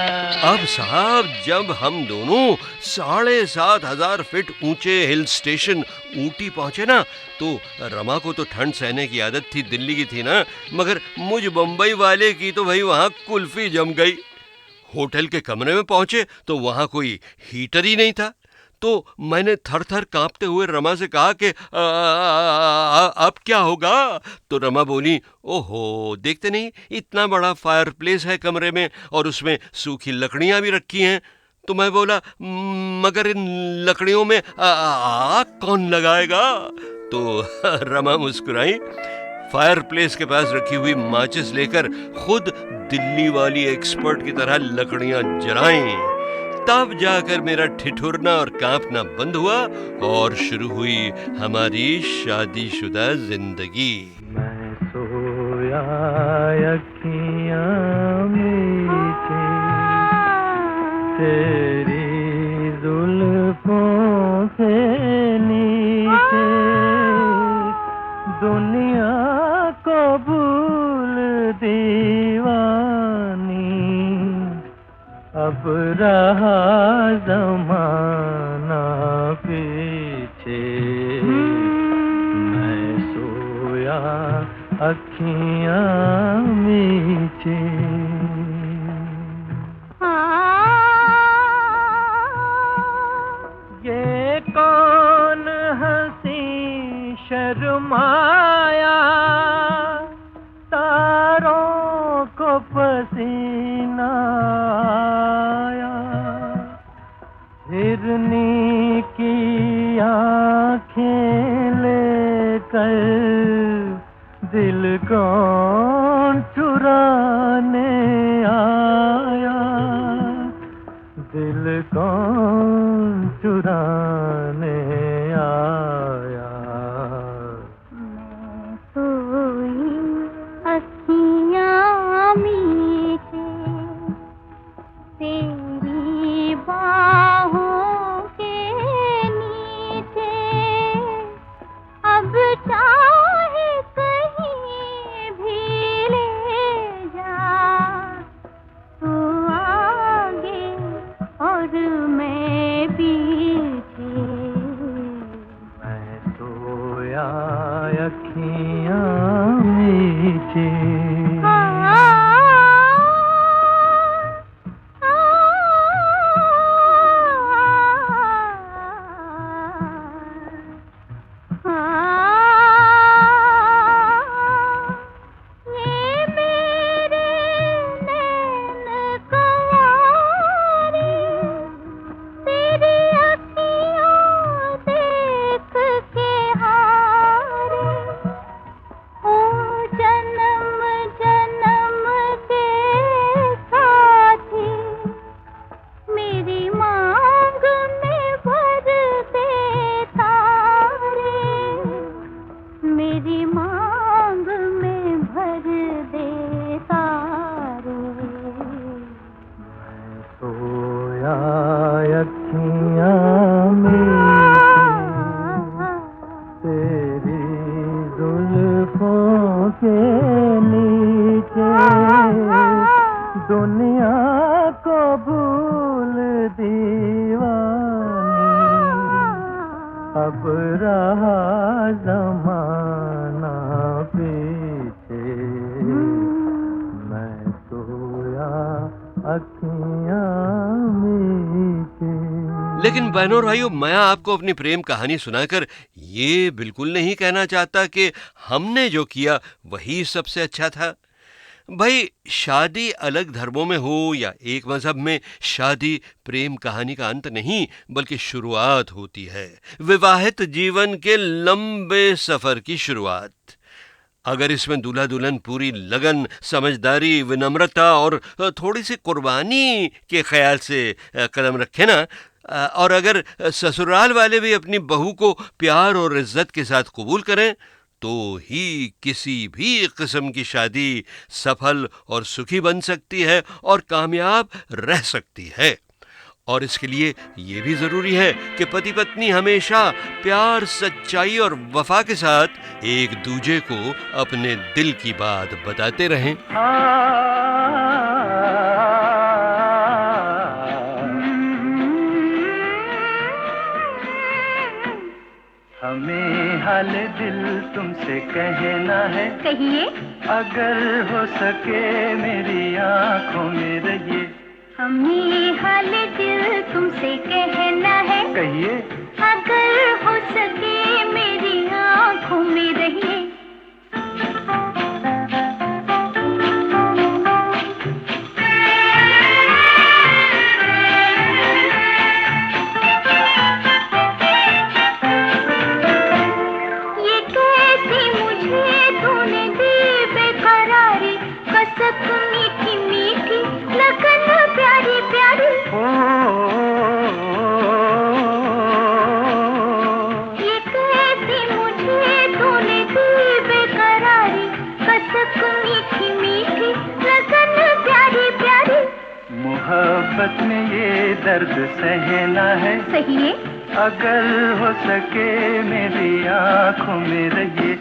अब साहब, जब हम दोनों 7,500 फीट ऊंचे हिल स्टेशन ऊटी पहुंचे ना, तो रमा को तो ठंड सहने की आदत थी, दिल्ली की थी ना, मगर मुझ बम्बई वाले की तो भाई वहां कुल्फी जम गई। होटल के कमरे में पहुंचे तो वहां कोई हीटर ही नहीं था। तो मैंने थर थर कांपते हुए रमा से कहा कि अब क्या होगा? तो रमा बोली, ओहो देखते नहीं, इतना बड़ा फायर प्लेस है कमरे में और उसमें सूखी लकड़ियां भी रखी हैं। तो मैं बोला, मगर इन लकड़ियों में आग कौन लगाएगा? तो रमा मुस्कुराई, फायर प्लेस के पास रखी हुई माचिस लेकर खुद दिल्ली वाली एक्सपर्ट की तरह लकड़ियां जलाईं। तब जाकर मेरा ठिठुरना और कांपना बंद हुआ और शुरू हुई हमारी शादीशुदा जिंदगी। मैं सोया अखियां मीठी, तेरी जुल्फों से नीचे, दुनिया को भूल दीवानी, अब रहा ज़माना पीछे। मैं सोया अखियां मीठी। ये कौन हंसी शर्माया, तारों को पसीना आया, हिरनी की आँखें लेकर दिल कौन चुराने आया, दिल कौन चुराने आया। मैं सोई अखियाँ मीचे तेरी बाहों के नीचे, अब चाहे कहीं भी ले जा, तू आगे और मैं पीछे। मैं सोया अखियाँ मीचे, मेरी मांग में भर दे तारे। मैं सोया अखियाँ मीचे तेरी जुल्फों के नीचे, दुनिया को भूल दीवानी, अब रहा ज़माना पीछे। मैं सोया अखियाँ मीचे। लेकिन बहनों और भाइयों, मैं आपको अपनी प्रेम कहानी सुनाकर ये बिल्कुल नहीं कहना चाहता कि हमने जो किया वही सबसे अच्छा था। भाई, शादी अलग धर्मों में हो या एक मजहब में, शादी प्रेम कहानी का अंत नहीं बल्कि शुरुआत होती है, विवाहित जीवन के लंबे सफर की शुरुआत। अगर इसमें दूल्हा दुल्हन पूरी लगन, समझदारी, विनम्रता और थोड़ी सी कुर्बानी के ख्याल से कदम रखे ना, और अगर ससुराल वाले भी अपनी बहू को प्यार और इज्जत के साथ कबूल करें, तो ही किसी भी किस्म की शादी सफल और सुखी बन सकती है और कामयाब रह सकती है। और इसके लिए ये भी जरूरी है कि पति पत्नी हमेशा प्यार, सच्चाई और वफा के साथ एक दूजे को अपने दिल की बात बताते रहें। हमें हाल दिल तुमसे कहना है, कहिए। अगर हो सके मेरी आंखों में रहिए। हमें हाल दिल तुमसे कहना है, कहिए। अगर हो सके मेरी आंखों में रहिए। मीठी मीठी लगन प्यारी प्यारी, ये कैसी मुझे तूने दी बेकरारी, कसक मीठी मीठी लगन प्यारी प्यारी। मोहब्बत में ये दर्द सहना है, सहिए। अगर हो सके मेरी आंखों में रहिए।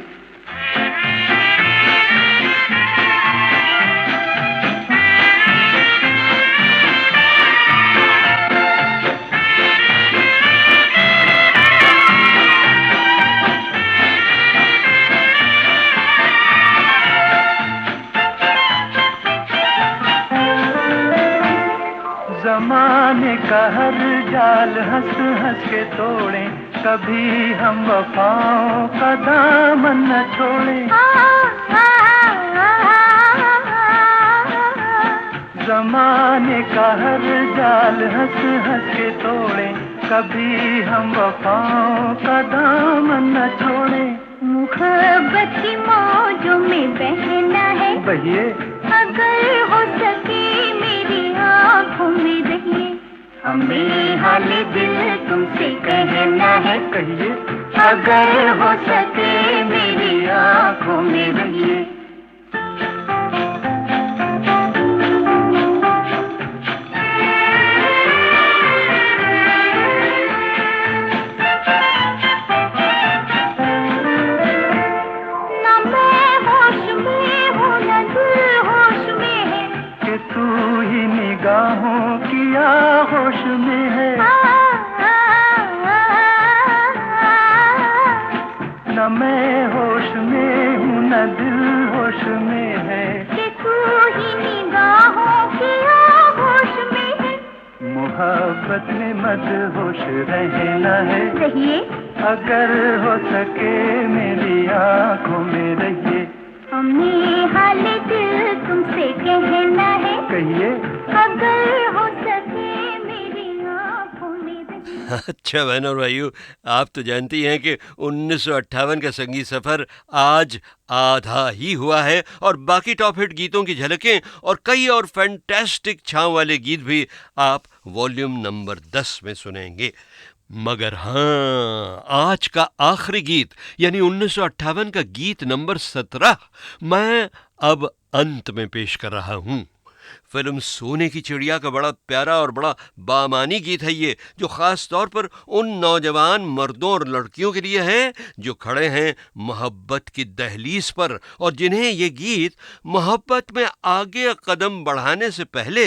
ज़माने का हर जाल हंस हंस के तोड़ें, कभी हम वफाओं का दामन न छोड़ें। ज़माने का हर जाल हंस हंस के तोड़ें, कभी हम वफाओं का दामन न छोड़ें। मुहब्बत की मौजों में बहना है, बहिए अगर हो सके मेरी आंखों में रहिए। हमें हाल दिल तुमसे कहना है, कहिए अगर हो सके मेरी आंखों में रहिए। निगाहों किया होश में है, न मैं होश में हूँ न दिल होश में है, कि तू ही निगाहों किया होश में है। मोहब्बत में मदहोश रहना है, रहिए अगर हो सके मेरी आंखों में रहिए। हमें हाल दिल तुमसे कहना है, कहिए अगर हो सके मेरी आंखों में रहिए। अच्छा बहनों और भाइयों, आप तो जानती हैं कि 1958 का संगीत सफर आज आधा ही हुआ है और बाकी टॉप हिट गीतों की झलकें और कई और फैंटास्टिक छांव वाले गीत भी आप वॉल्यूम नंबर 10 में सुनेंगे। मगर हाँ, आज का आखिरी गीत यानी 1958 का गीत नंबर 17 मैं अब अंत में पेश कर रहा हूं। फिल्म सोने की चिड़िया का बड़ा प्यारा और बड़ा बामानी गीत है ये, जो खास तौर पर उन नौजवान मर्दों और लड़कियों के लिए है जो खड़े हैं मोहब्बत की दहलीज पर और जिन्हें ये गीत मोहब्बत में आगे कदम बढ़ाने से पहले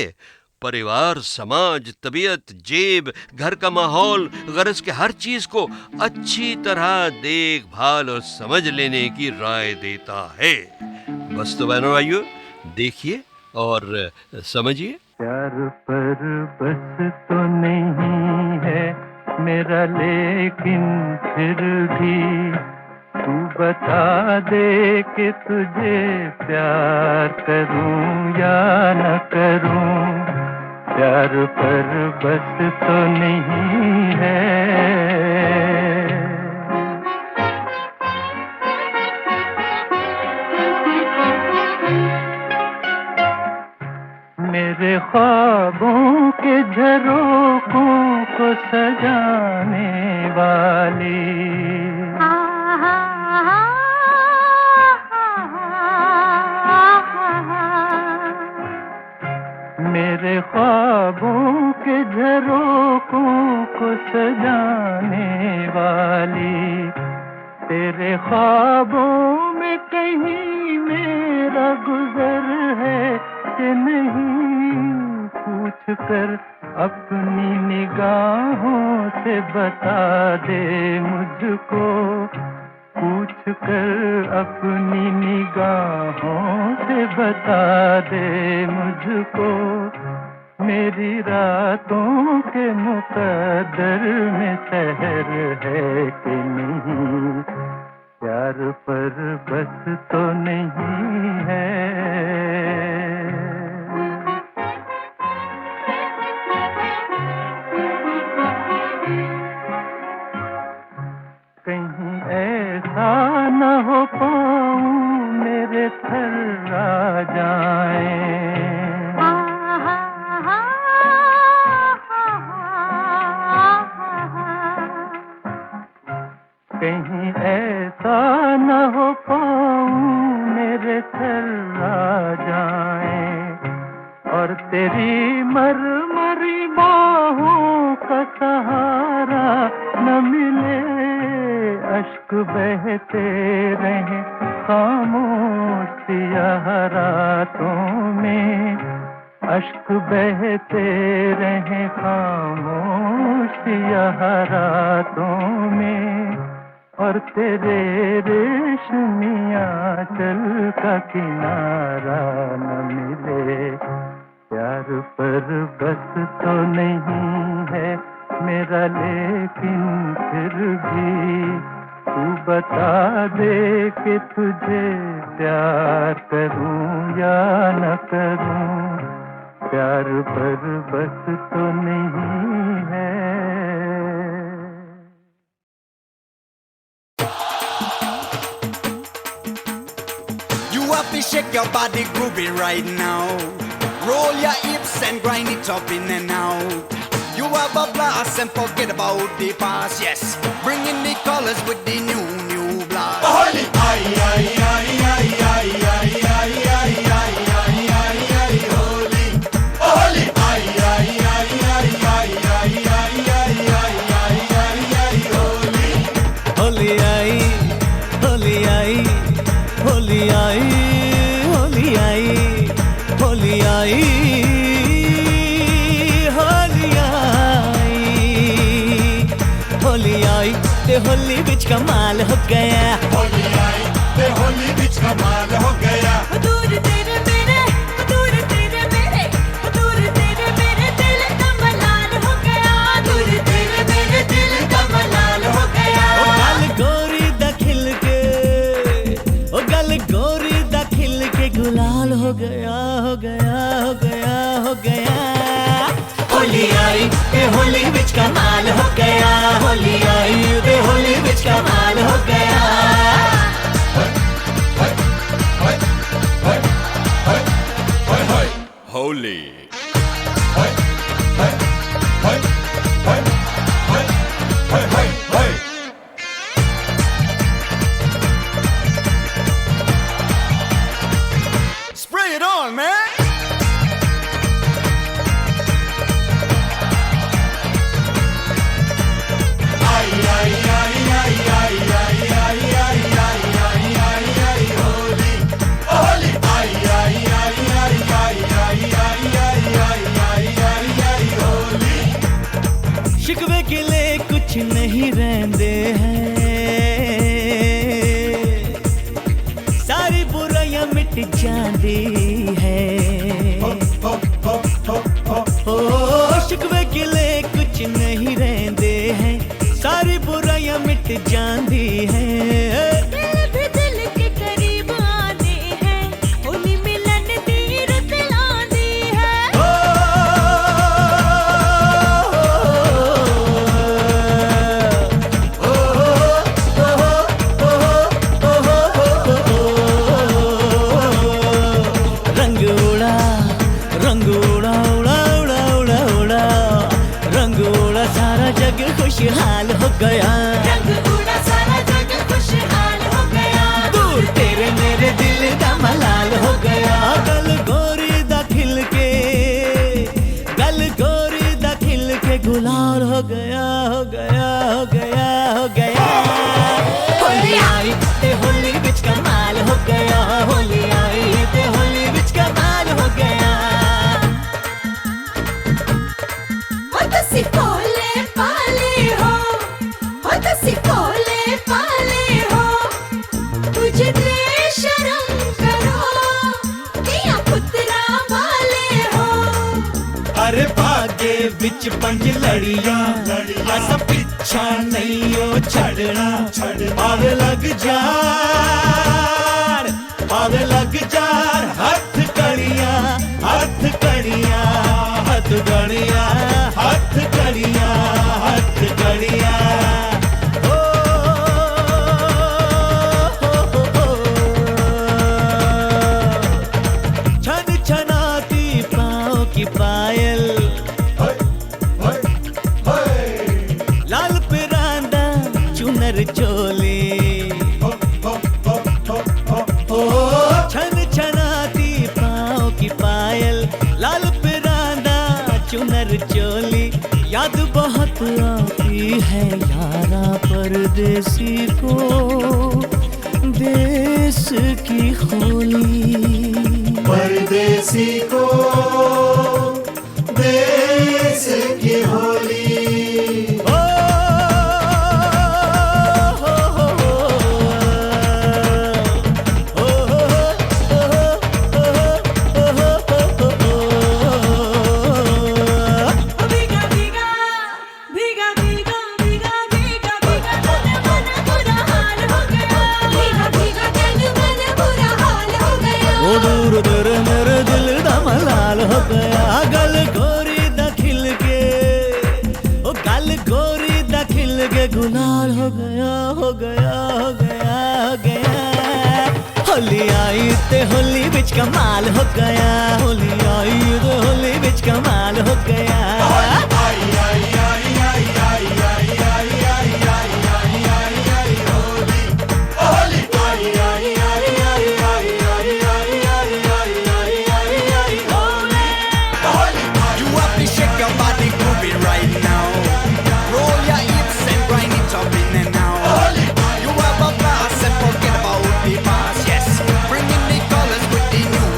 परिवार, समाज, तबीयत, जेब, घर का माहौल, गरज के हर चीज को अच्छी तरह देखभाल और समझ लेने की राय देता है। बस तो बहनों भाइयों, देखिए और समझिए। प्यार पर बस तो नहीं है मेरा, लेकिन फिर भी तू बता दे कि तुझे प्यार करूं या न करूं। प्यार पर बस तो नहीं है। मेरे ख्वाबों के झरोखों को सजाने वाली, मेरे ख्वाबों के झरोखों को सजाने वाली, तेरे ख्वाबों में कहीं मेरा गुजर है कि नहीं, पूछ कर अपनी निगाहों से बता दे मुझको, पूछ कर अपनी निगाहों से बता दे मुझको। मेरी रातों के मुकद्दर में सहर है कि नहीं, प्यार पर बस तो नहीं है। कहीं ऐसा न हो पाऊं मेरे थर्रा जाए, कहीं ऐसा न हो पाऊं मेरे थर्रा जाए, और तेरी मरमरी बाहों का सहारा न मिले, अश्क बहते रहे खामोश सियाह रातों में, अश्क बहते रहे खामोश सियाह रातों में, और तेरे रेशमिया चल का किनारा न मिले। प्यार पर बस तो नहीं है मेरा, लेकिन फिर भी तू बता दे कि तुझे प्यार करूं या न करूं। प्यार पर बस तो नहीं है। fi shake your body groovy right now. Roll your hips and grind it up in and out. You have a blast and forget about the past, yes. Bring in the colors with the new blast. Holy, ay, ay, ay, ay, ay, ay, ay, ay, ay, ay, ay, ay, holy. Holy, ay, ay, ay, ay, ay, ay, ay, ay, ay, ay, ay, ay, holy. Holy, ay, holy, ay, holy, ay, holy, ay, holy, ay. Holi आई ते होली बिच कमाल हो गया। होली आई ते होली बिच कमाल हो गया। दूर तेरे मेरे, दूर तेरे मेरे, दूर तेरे मेरे दिल का मलाल हो गया। दूर तेरे मेरे दिल का मलाल हो गया। ओ गल गोरी दा खिल के, ओ गल गोरी दा खिल के गुलाल हो गया, हो गया, हो गया, हो गया। होली आई ते होली बिच कमाल हो गया। होली आई ते होली बिच कमाल हो गया। Holi Spray it on, man. शिकवे गिले कुछ नहीं रहते हैं, सारी बुराइयां मिट जाती है। ओ शिकवे गिले कुछ नहीं रहते हैं, सारी बुराइयां मिट जाती है। दिल भी दिल के करीब आते हैं, होली मिलन दी रुत लांदी है। रंग उड़ा, रंग उड़ा, उड़ा, उड़ा, उड़ा, उड़ा, रंग उड़ा सारा जग खुशहाल हो गया। रंग उड़ा सारा जग खुशहाल हो गया। दूर तेरे मेरे दिल का मलाल हो गया। गल गोरी दा खिल के, गल गोरी दा खिल के गुलाल हो गया, हो गया, हो गया, हो गया। होली आई ते होली बिच कमाल हो गया। होली आई ते होली बिच कमाल हो गया। हो तसी कोले पाले हो, हो तसी कोले पाले हो, तुझे ते शर्म करो, दिया पुत्रा वाले हो। अरे भागे बिच पंज लड़ियां, अस पिछा नहीं ओ छड़ना। आवे लग जार, आवे लग जार, हाथ कड़ियां, हाथ कड़ियां, हाथ कड़ियां, हाथ कड़ियां, हाथ कड़ियां। छन छनाती पाँव की पायल, लाल पिरांदा चुनर चोली। ओ छन छनाती पाँव की पायल, लाल पिरांदा चुनर चोली। याद बहुत आती है यारा परदेसी को, देश की होली। परदेसी को देश की होली। भीगा भीगा भीगा भीगा भीगा भीगा भीगा तन मन बुरा हाल हो गया। भीगा भीगा तन मन बुरा हाल हो गया। ओ दूर तेरे मेरे दिल दा मलाल हो गया। गल गोरी दा खिल के, ओ गल गोरी दा खिल के गुलाल हो गया, हो गया, हो गया, हो गया। होली आई ते होली बिच कमाल हो गया, होली आई ते होली बिच कमाल हो गया। You have to shake your body, groove it right now. Roll your hips and grind it up in and out. You have a blast and forget about the past. Yes, bring in the colors with the new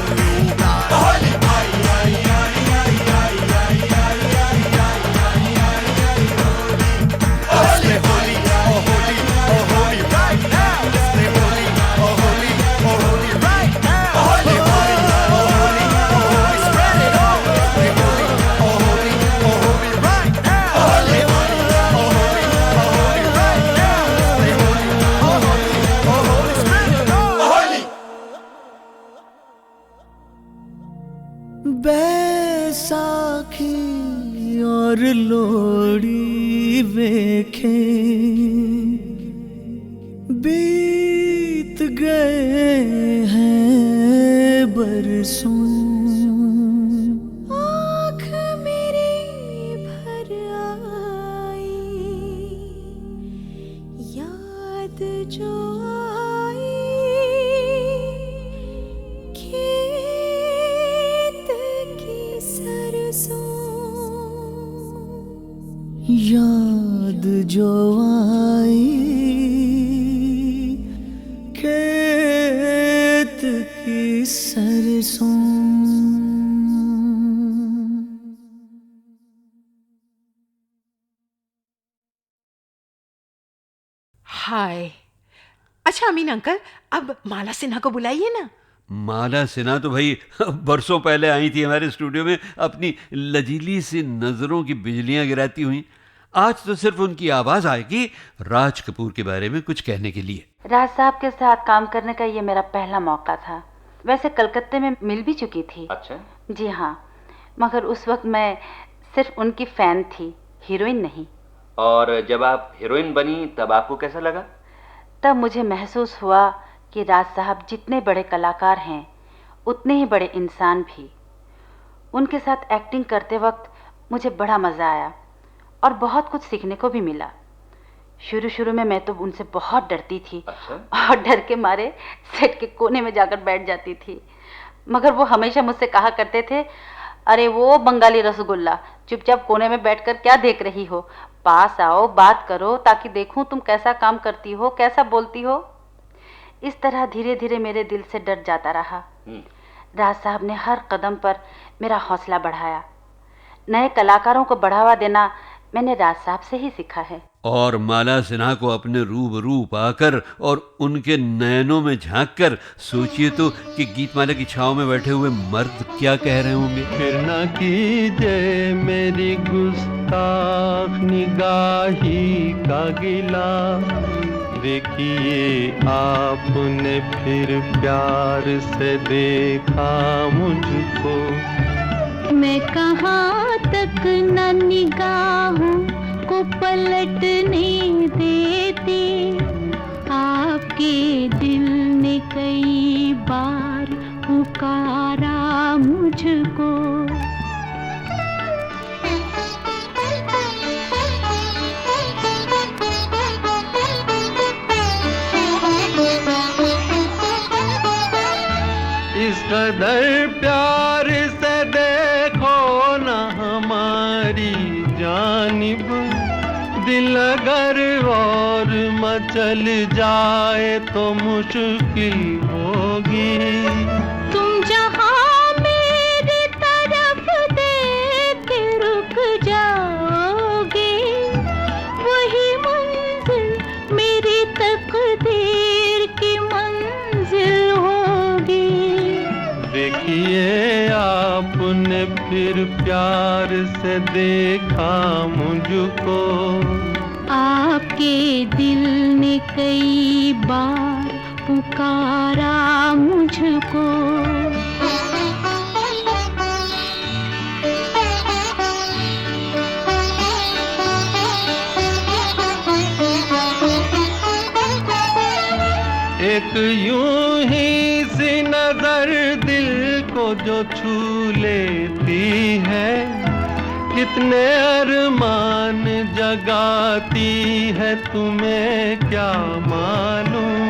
blast. Let's play holy, oh holy, oh holy right now. Let's play holy, oh holy, oh holy right now. Play holy, oh holy, oh holy, spread it all. Let's play holy, oh holy, oh holy right now. Play holy, oh holy, oh holy right now. Let's play holy, oh holy, oh holy, spread it all. Holy. Baisakhi और लोहड़ी वेखे बीत गए हैं बरसों, आँख मेरी भर आई, याद जो आई, खेत की सरसों। याद जो आई खेत की सरसों। हाय। अच्छा अमीन अंकल, अब माला सिन्हा को बुलाइए ना। माला सिन्हा तो भाई बरसों पहले आई थी हमारे स्टूडियो में अपनी लजीली सी नजरों की बिजलियां गिराती हुई। आज तो सिर्फ उनकी आवाज आएगी राज कपूर के बारे में कुछ कहने के लिए। राज साहब के साथ काम करने का ये मेरा पहला मौका था। वैसे कलकत्ते में मिल भी चुकी थी। अच्छा। जी हाँ, मगर उस वक्त मैं सिर्फ उनकी फैन थी, हीरोइन नहीं। और जब आप हीरोइन बनी तब आपको कैसा लगा? तब मुझे महसूस हुआ कि राज साहब जितने बड़े कलाकार हैं उतने ही बड़े इंसान भी। उनके साथ एक्टिंग करते वक्त मुझे बड़ा मज़ा आया और बहुत कुछ सीखने को भी मिला। शुरू में मैं तो उनसे बहुत डरती थी। अच्छा? और डर के मारे सेट के कोने में जाकर बैठ जाती थी। मगर वो हमेशा मुझसे कहा करते थे, अरे वो बंगाली रसगुल्ला, चुपचाप कोने में बैठकर क्या देख रही हो, पास आओ, बात करो ताकि देखूं तुम कैसा काम करती हो, कैसा बोलती हो। इस तरह धीरे धीरे मेरे दिल से डर जाता रहा। राज साहब ने हर कदम पर मेरा हौसला बढ़ाया। नए कलाकारों को बढ़ावा देना मैंने राज साहब से ही सीखा है। और माला सिन्हा को अपने रूबरू पाकर और उनके नयनों में झांककर सोचिए तो कि गीतमाला की छांव में बैठे हुए मर्द क्या कह रहे होंगे। फिर न कीजिए मेरी गुस्ताख निगाही का गिला, देखिए आपने फिर प्यार से देखा मुझको। मैं कहाँ तक न निगाहों को पलटने देती, आपके दिल ने कई बार पुकारा मुझको। इस कदर प्यार से देखो न हमारी जानिब, दिल अगर और मचल जाए तो मुश्किल होगी। तुम जहाँ मेरी तरफ देख रुक जाओगे, वही मंजिल मेरी तकदीर की मंजिल होगी। देखिए आपने फिर प्यार से देखा मुझको, आपके दिल ने कई बार पुकारा मुझको। एक यूं ही सी नजर दिल को जो छू लेती है, कितने अरमान जगाती है तुम्हें क्या मालूम।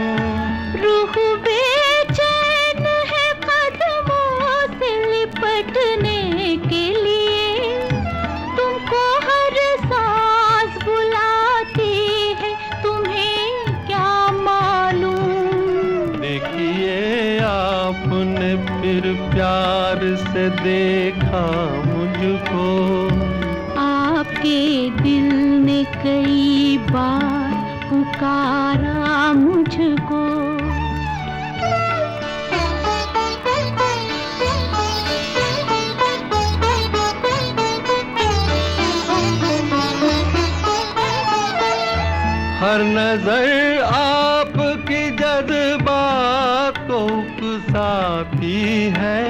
रूह बेचैन है कदमों से लिपटने के लिए, तुमको हर सांस बुलाती है तुम्हें क्या मालूम। देखिए आपने फिर प्यार से देखा मुझको, आपके दिल ने कई बार पुकारा मुझको। हर नजर आपकी जज्बात को उकसाती है,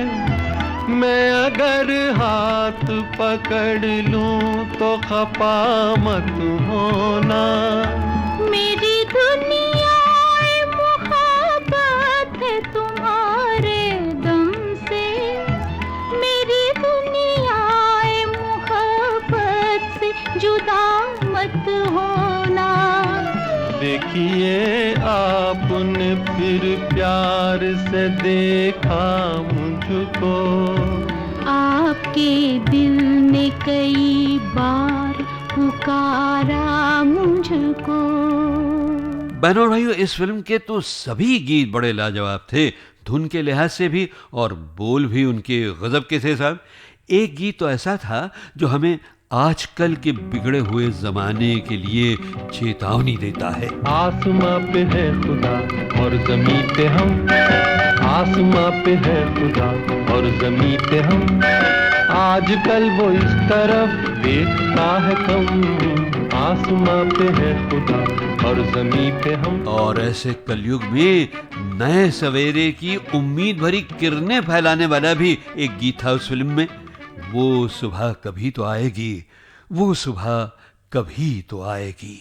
मैं अगर हाथ पकड़ लूं तो खपा मत होना। मेरी दुनिया मुहब्बत है तुम्हारे दम से, मेरी दुनिया मुहब्बत से जुदा मत होना। देखिए आपने फिर प्यार से देखा मुझको, आपके दिल ने कई बार पुकारा मुझको। बहनों और भाइयों, इस फिल्म के तो सभी गीत बड़े लाजवाब थे, धुन के लिहाज से भी और बोल भी उनके गजब के थे साहब। एक गीत तो ऐसा था जो हमें आजकल के बिगड़े हुए जमाने के लिए चेतावनी देता है। आसमां पे है खुदा और जमीन पे हम, आसमां पे है खुदा और जमीन पे हम, आजकल वो इस तरफ देखता है कम। आसमां पे है खुदा और जमीन पे हम। और ऐसे कलयुग में नए सवेरे की उम्मीद भरी किरणें फैलाने वाला भी एक गीत था उस फिल्म में। वो सुबह कभी तो आएगी, वो सुबह कभी तो आएगी।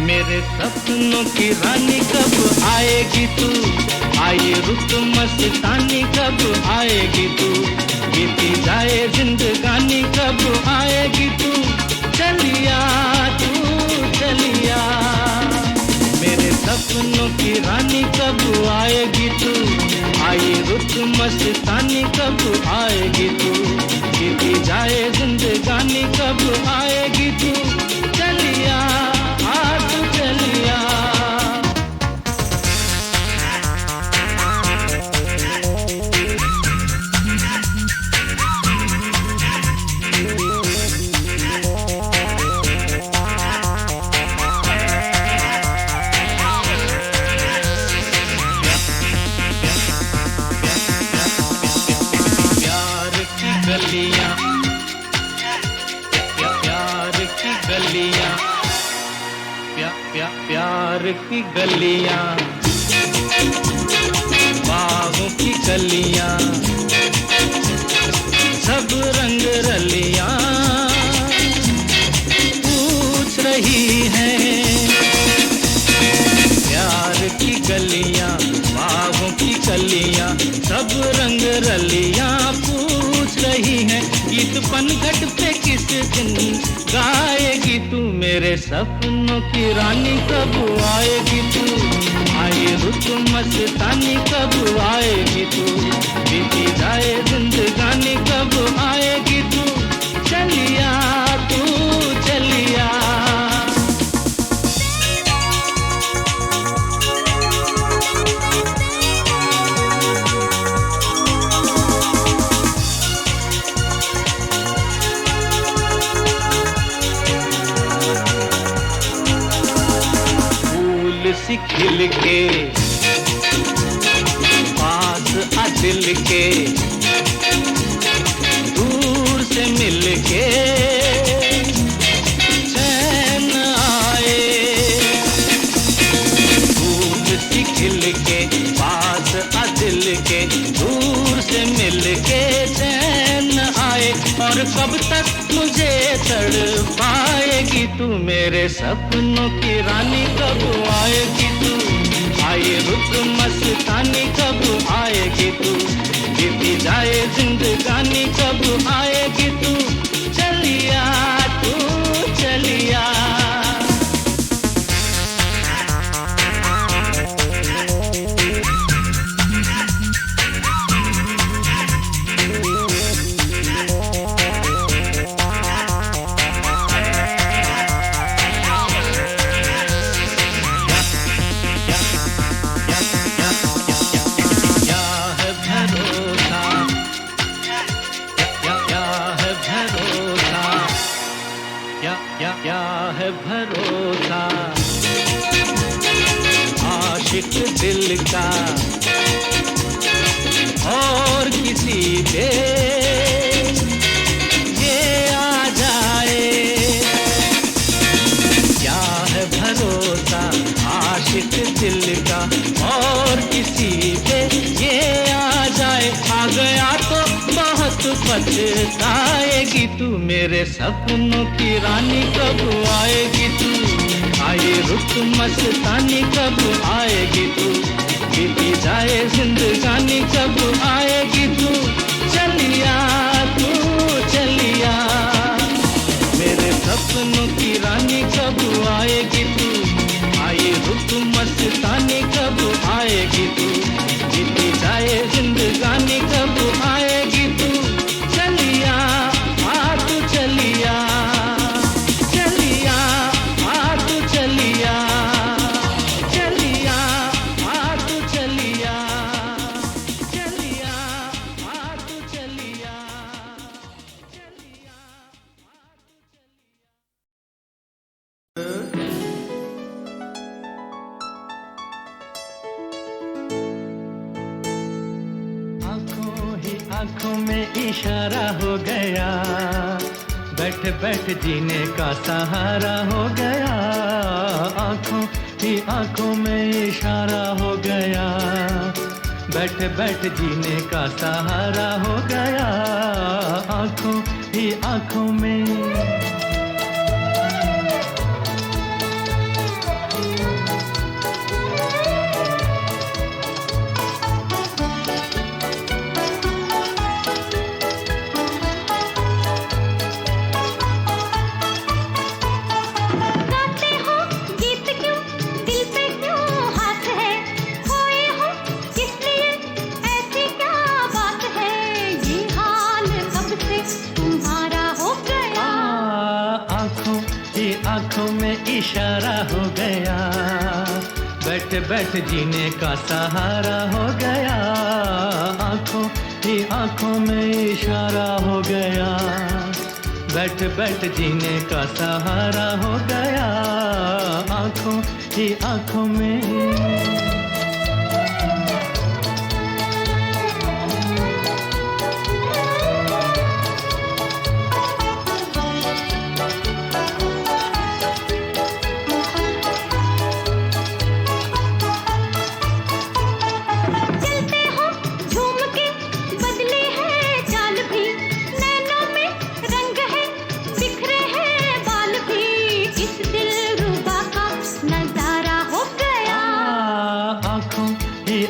मेरे सपनों की रानी कब आएगी तू, आई रुत मस्तानी कब आएगी तू, बीती जाए जिंदगानी कब आएगी तू, चलिया तू चलिया। मेरे सपनों की रानी कब आएगी तू, आई रुत मस्तानी कब आएगी तू, बीती जाए जिंदगानी कब आएगी तू, चलिया तू चलिया। प्यार की गलियां, प्यार की गलियां, प्यार की गलियां, बागों की कलियां, सब रंग रलियां पूछ रही हैं। प्यार की गलियां, बागों की कलियां, सब रंग रलियां पूछ रही हैं। गीत पनघट पे किस दिन गाएगी तू, मेरे सपनों की रानी कब आएगी तू, आई रुत मस्तानी कब आएगी तू, बीती जाए जिंदगानी कब आएगी तू, चलिया तू चलिया। खिल के पास आ दिल के दूर से मिल के चैन आए फूल सी खिल के पास आ दिल के दूर से मिल के चैन आए और कब तक मुझे तड़पाएगी तू मेरे सपनों की रानी कब आएगी तू आए रुत मस्तानी कब आएगी तू बीती जाए जिंदगानी कब आएगी तू चलिया तू चलिया क्या है भरोसा आशिक दिल का और किसी पे ये आ जाए क्या है भरोसा आशिक दिल का और किसी पे ये आ जाए आ गया तो बहुत पछताएगी तू मेरे सपनों की रानी कब आएगी तू आए रुत मस्तानी कब आएगी तू बीती जाए जिंदगानी कब आएगी तू चलिया मेरे सपनों की रानी कब आएगी तू आए रुत मस्तानी कब आएगी तू बीती जाए जिंदगानी कब आएगी तू चलिया तू चलिया चलिया तू चलिया चलिया तू चलिया चलिया तू चलिया आंखों में इशारा हो गया बैठ बैठ जीने का सहारा हो गया आंखों ही आंखों में इशारा हो गया बैठ बैठ जीने का सहारा हो गया आंखों ही आंखों में आंखों में इशारा हो गया बैठ बैठ जीने का सहारा हो गया आंखों ही आंखों में इशारा हो गया बैठ बैठ जीने का सहारा हो गया आंखों ही आंखों में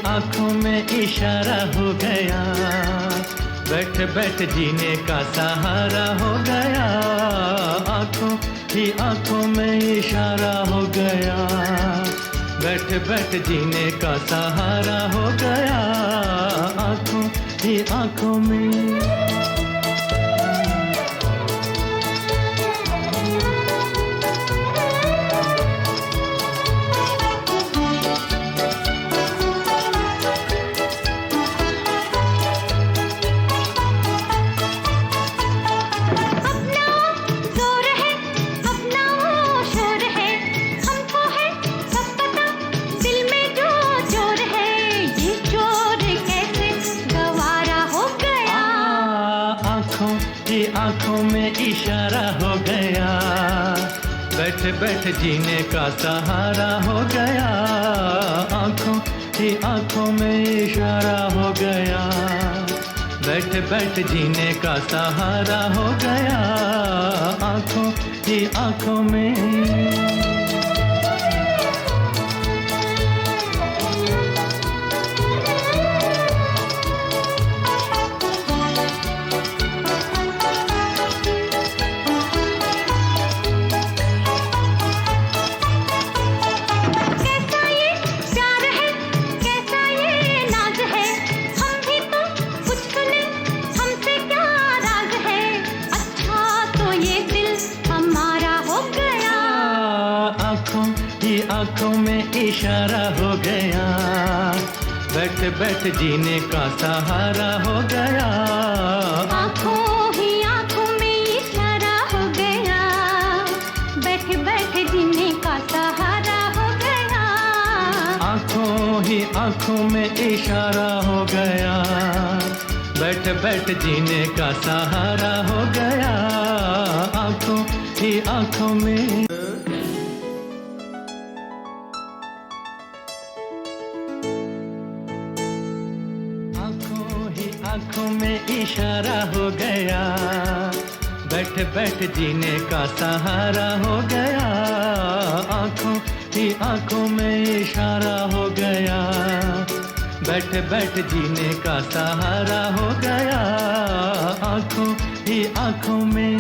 आंखों में इशारा हो गया बैठ बैठ जीने का सहारा हो गया आंखों ही आंखों में इशारा हो गया बैठ बैठ जीने का सहारा हो गया आंखों ही आंखों में दिल ही आंखों में इशारा हो गया, बैठ बैठ जीने का सहारा हो गया, आंखों ही आंखों में इशारा हो गया, बैठ बैठ जीने का सहारा हो गया, आंखों ही आंखों में। आंखों में इशारा हो गया, बैठ बैठ जीने का सहारा हो गया, आंखों ही आंखों में इशारा हो गया, बैठ बैठ जीने का सहारा हो गया, आंखों ही आंखों में इशारा हो गया, बैठ बैठ जीने का सहारा हो गया, आंखों ही आंखों में। आंखों में इशारा हो गया, बैठ बैठ जीने का सहारा हो गया, आंखों ही आंखों में इशारा हो गया, बैठ बैठ जीने का सहारा हो गया, आंखों ही आंखों में।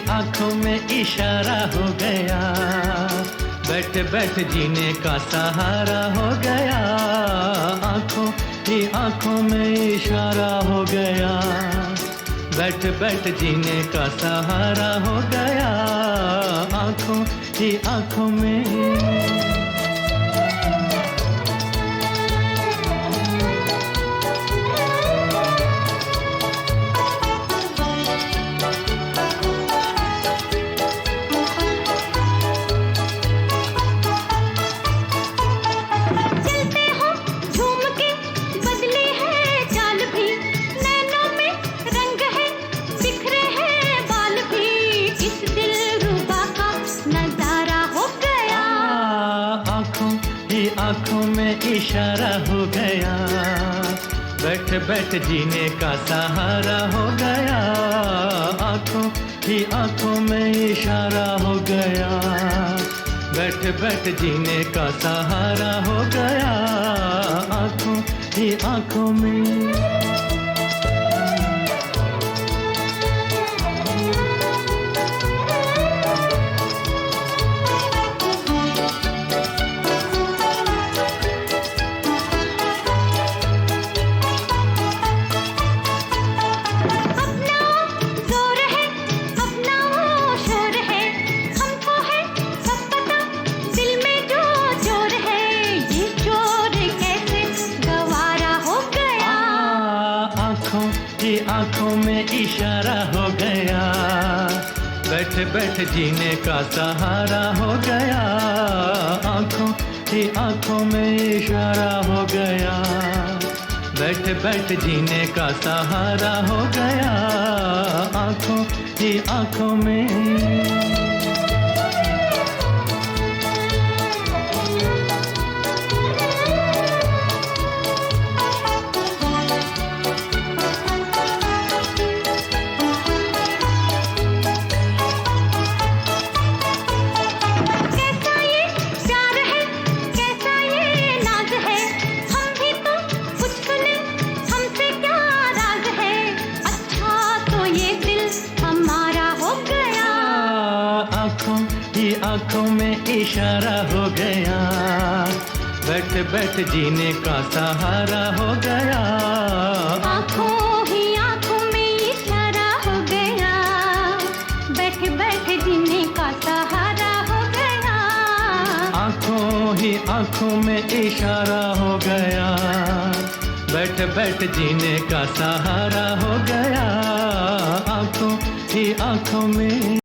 आंखों में इशारा हो गया, बैठ बैठ जीने का सहारा हो गया, आंखों ही आंखों में इशारा हो गया, बैठ बैठ जीने का सहारा हो गया, आंखों ही आंखों में। आंखों में इशारा हो गया, बैठ बैठ जीने का सहारा हो गया, आंखों ही आंखों में इशारा हो गया, बैठ बैठ जीने का सहारा हो गया, आंखों ही आंखों में। आंखों में इशारा हो गया, बैठ बैठ जीने का सहारा हो गया, आंखों ही आंखों में इशारा हो गया, बैठ बैठ जीने का सहारा हो गया, आंखों ही आंखों में। आंखों में इशारा हो गया, बैठ बैठ जीने का सहारा हो गया, आंखों ही आंखों में ही आंखों में इशारा हो गया, बैठ बैठ जीने का सहारा हो गया, आंखों ही आंखों में